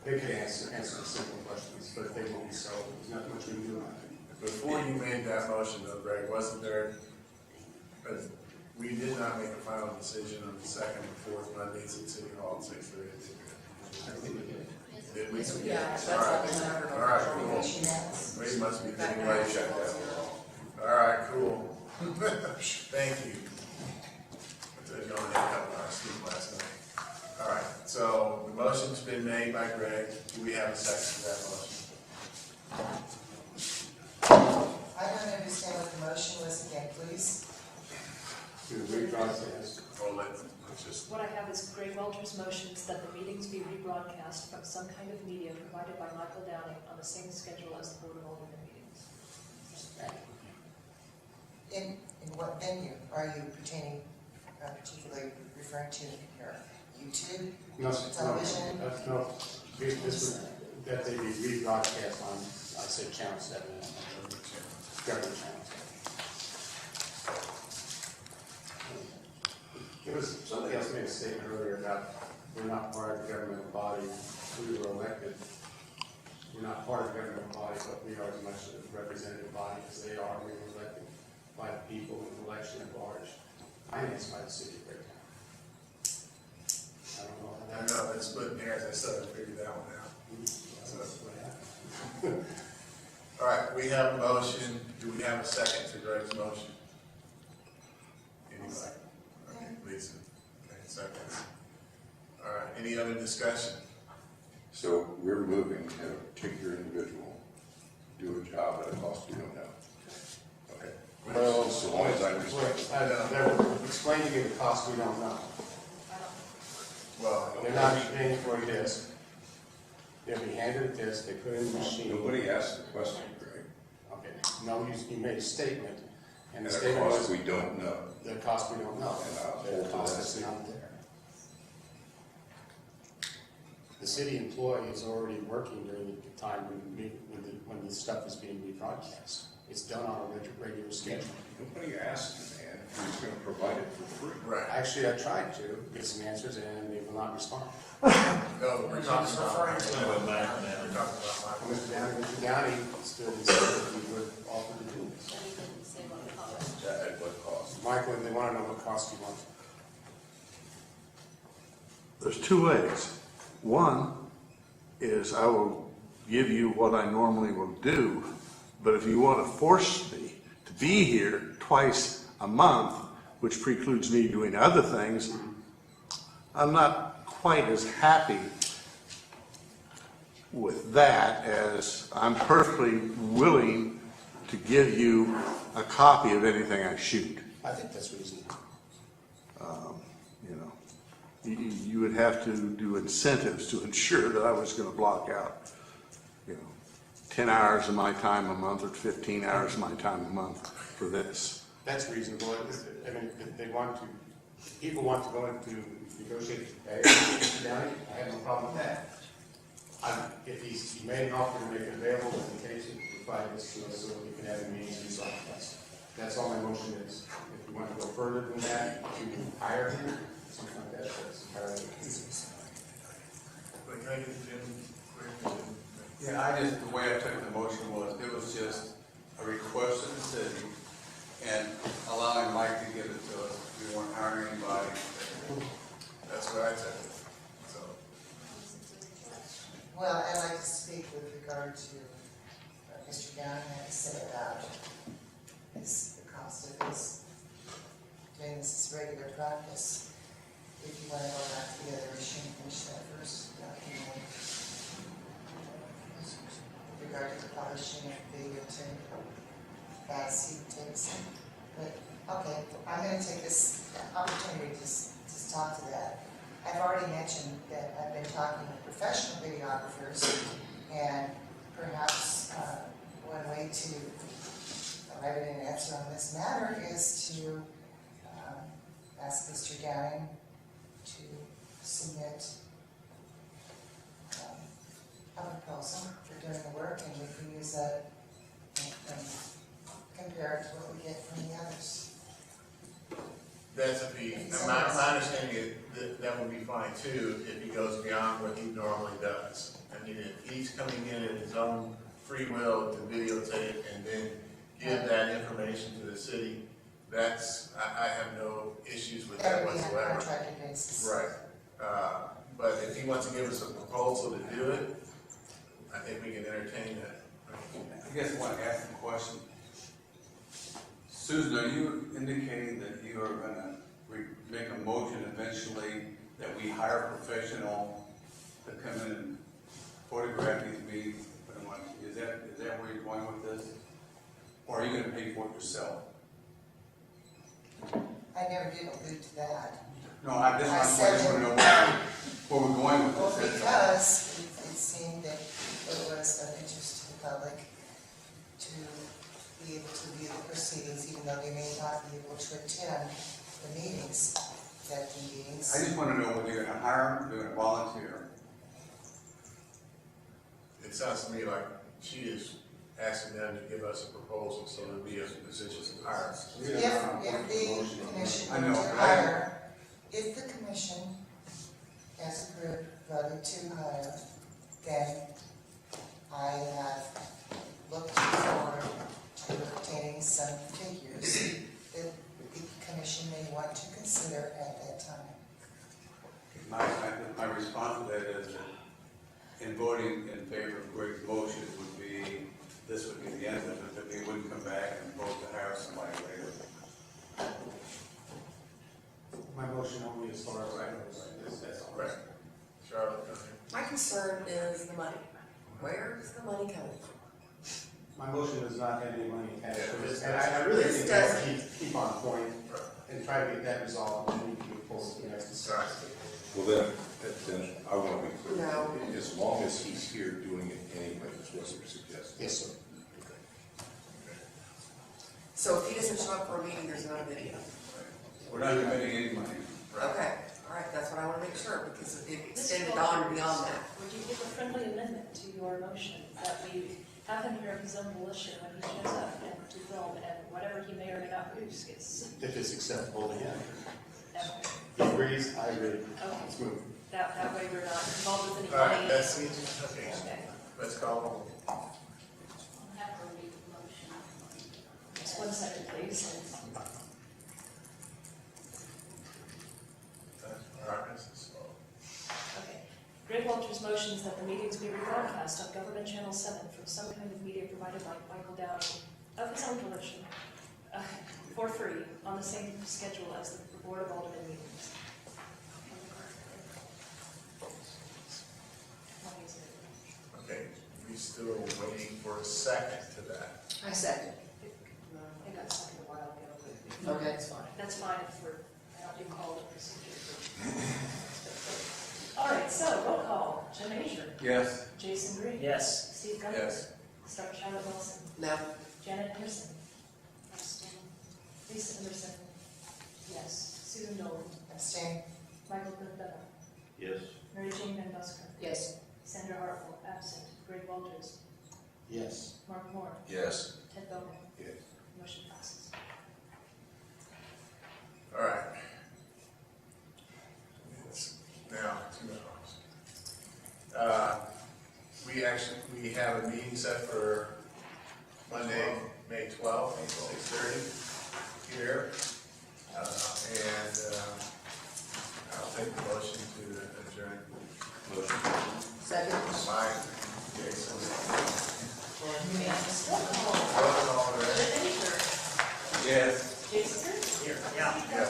they can answer the simple questions, but they won't, so there's not much we can do on it. Before you made that motion though, Greg, wasn't there we did not make a final decision on the second and fourth Mondays at City Hall at 6:30. Did we? Yeah, that's All right. all. All right, cool. We must be getting late, check that. All right, cool. Thank you. I told you only had a couple hours sleep last night. All right, so the motion's been made by Greg. Do we have a second to that motion? I don't understand what the motion was again, please. To rebroadcast. Or let's just, What I have is Greg Welter's motions that the meetings be rebroadcast from some kind of media provided by Michael Downing on the same schedule as the Board of Alderman meetings. In what venue are you pertaining, particularly referring to here? YouTube? No, Television? no, this would, that they be rebroadcast on, I said channel 7, government channels. There was, somebody else made a statement earlier about we're not part of the governmental body. We were elected. We're not part of the governmental body, but we are as much a representative body as they are. We were elected by the people in the election at large, financed by the city of Raytown. I don't know how I that. know, it's splitting hairs. I still haven't figured that one out. So that's what happened. All right, we have a motion. Do we have a second to Greg's motion? Anybody? Okay, Lisa. Okay, second. All right, any other discussion? So we're moving to a particular individual, do a job at a cost we don't know. Okay. Well, So long as I understand. Explain to me the cost we don't know. Well, They're not paying for a disc. They'll be handed a disc, they put it in the machine. Nobody asked the question, Greg. Okay, no, you made a statement, and At the a statement cost was we don't know. the cost we don't know. And I'll The hold to cost that is statement. not there. The city employee is already working during the time when the stuff is being rebroadcast. It's done on a regular schedule. Nobody asked the man who's going to provide it for free. right. Actually, I tried to get some answers, and they will not respond. No, we're talking about. We're talking about Mr. Downey stood and said that he would offer to do this. And he didn't say what it cost. At what cost? Michael, they want to know what cost you want. There's two ways. One is I will give you what I normally will do, but if you want to force me to be here twice a month, which precludes me doing other things, I'm not quite as happy with that as I'm perfectly willing to give you a copy of anything I shoot. I think that's reasonable. You know, you would have to do incentives to ensure that I was going to block out, 10 hours of my time a month or 15 hours of my time a month for this. That's reasonable. I mean, they want to, people want to go into negotiate pay. Downey, I have no problem with that. If he made an offer to make it available in case you provide this to us, so we can have a meeting to resolve this. That's all my motion is. If you want to go further than that, you can hire him, something like that, that's entirely. But can I get Jim? Yeah, the way I took the motion was, it was just a request of the city and allowing Mike to give it to us. We weren't hiring anybody. That's what I took it. So, Well, I'd like to speak with regard to Mr. Downing had to say about the cost of his doing this as regular practice. If you want to go back to the other issue and finish that first, with regard to the publishing of videotape as he takes it. But, okay, I'm going to take this opportunity to just talk to that. I've already mentioned that I've been talking with professional videographers, and perhaps one way to arrive at an answer on this matter is to ask Mr. Downing to submit a proposal for doing the work, and we can use that and compare it to what we get from the others. that's a fee. And my understanding is that would be fine too, if he goes beyond what he normally does. I mean, if he's coming in at his own free will to videotape and then give that information to the city, I have no issues with That that would be on a whatsoever. contracted basis. Right, but if he wants to give us a proposal to do it, I think we can entertain that. I guess I want to ask a question. Susan, are you indicating that you are gonna make a motion eventually that we hire a professional to come in and photograph these meetings? Is that where you're going with this? Or are you gonna pay for it yourself? I never did allude to that. No, I just I want to said know where we're going with Well, this. because it seemed that it was of interest to the public to be able to view the proceedings, even though they may not be able to attend the meetings, executive meetings. I just want to know whether you're gonna hire them, or you're gonna volunteer. It sounds to me like she is asking them to give us a proposal, so there'll be a position to hire. If the commission I were know, to but hire, if the commission as a group voted to hire, then I have looked forward to obtaining some figures that the commission may want to consider at that time. My response to that is that in voting in favor of Greg's motion would be, this would be the end of it, that we wouldn't come back and vote to hire somebody later. My motion only as far as I know, that's all. Right. Charlotte, go ahead. My concern is the money. Where's the money coming from? My motion does not have any money attached to Yeah, it, and I really this think that's doesn't. keep on point and try to get that resolved, and then we can move forward to the next discussion. Well, then I want to be clear. No. As long as he's here doing it anyway, is what you're suggesting. Yes, sir. So if he doesn't show up for a meeting, there's not a video. We're not committing any money. Okay, all right, that's what I want to make sure, because it extended on and beyond that. Would you give a friendly amendment to your motion that we have him here of his own volition when he shows up and to film, and whatever he may or may not produce gets, If it's acceptable to him. that He agrees, I agree. Okay. Let's move. way we're not involved with any All right, money. that's easy, okay, Okay, let's call roll. I'll have to read the motion. just 1 second, please. All right, this is slow. Okay. Greg Walters motions that the meetings be rebroadcast on Government Channel 7 from some kind of media provided by Michael Downey of his own volition, for free, on the same schedule as the Board of Aldermen meetings. Okay, we still waiting for a second to that. I second. I got second a while ago. Okay, that's fine. That's fine if we're, I don't do call to procedure. All right, so roll call. Jim Major. Yes. Jason Green. Yes. Steve Guthrie. Yes. Dr. Charlotte Wilson. No. Janet Anderson. Abstain. Lisa Emerson. Yes. Susan Dolan. Abstain. Michael Clifford. Yes. Mary Jane Van Busker. Yes. Sandra Hartwell, absent. Greg Walters. Yes. Mark Moore. Yes. Ted Bowman. Yes. Motion passes. All right. It's now 2 hours. We have a meeting set for Monday, May 12th, 6:30 here. I'll take the motion to adjourn. Motion. Second. Mike, Jason. Roll call. Roll call, right? Jim Major. Yes. Jason Green. Here, yeah. Yeah.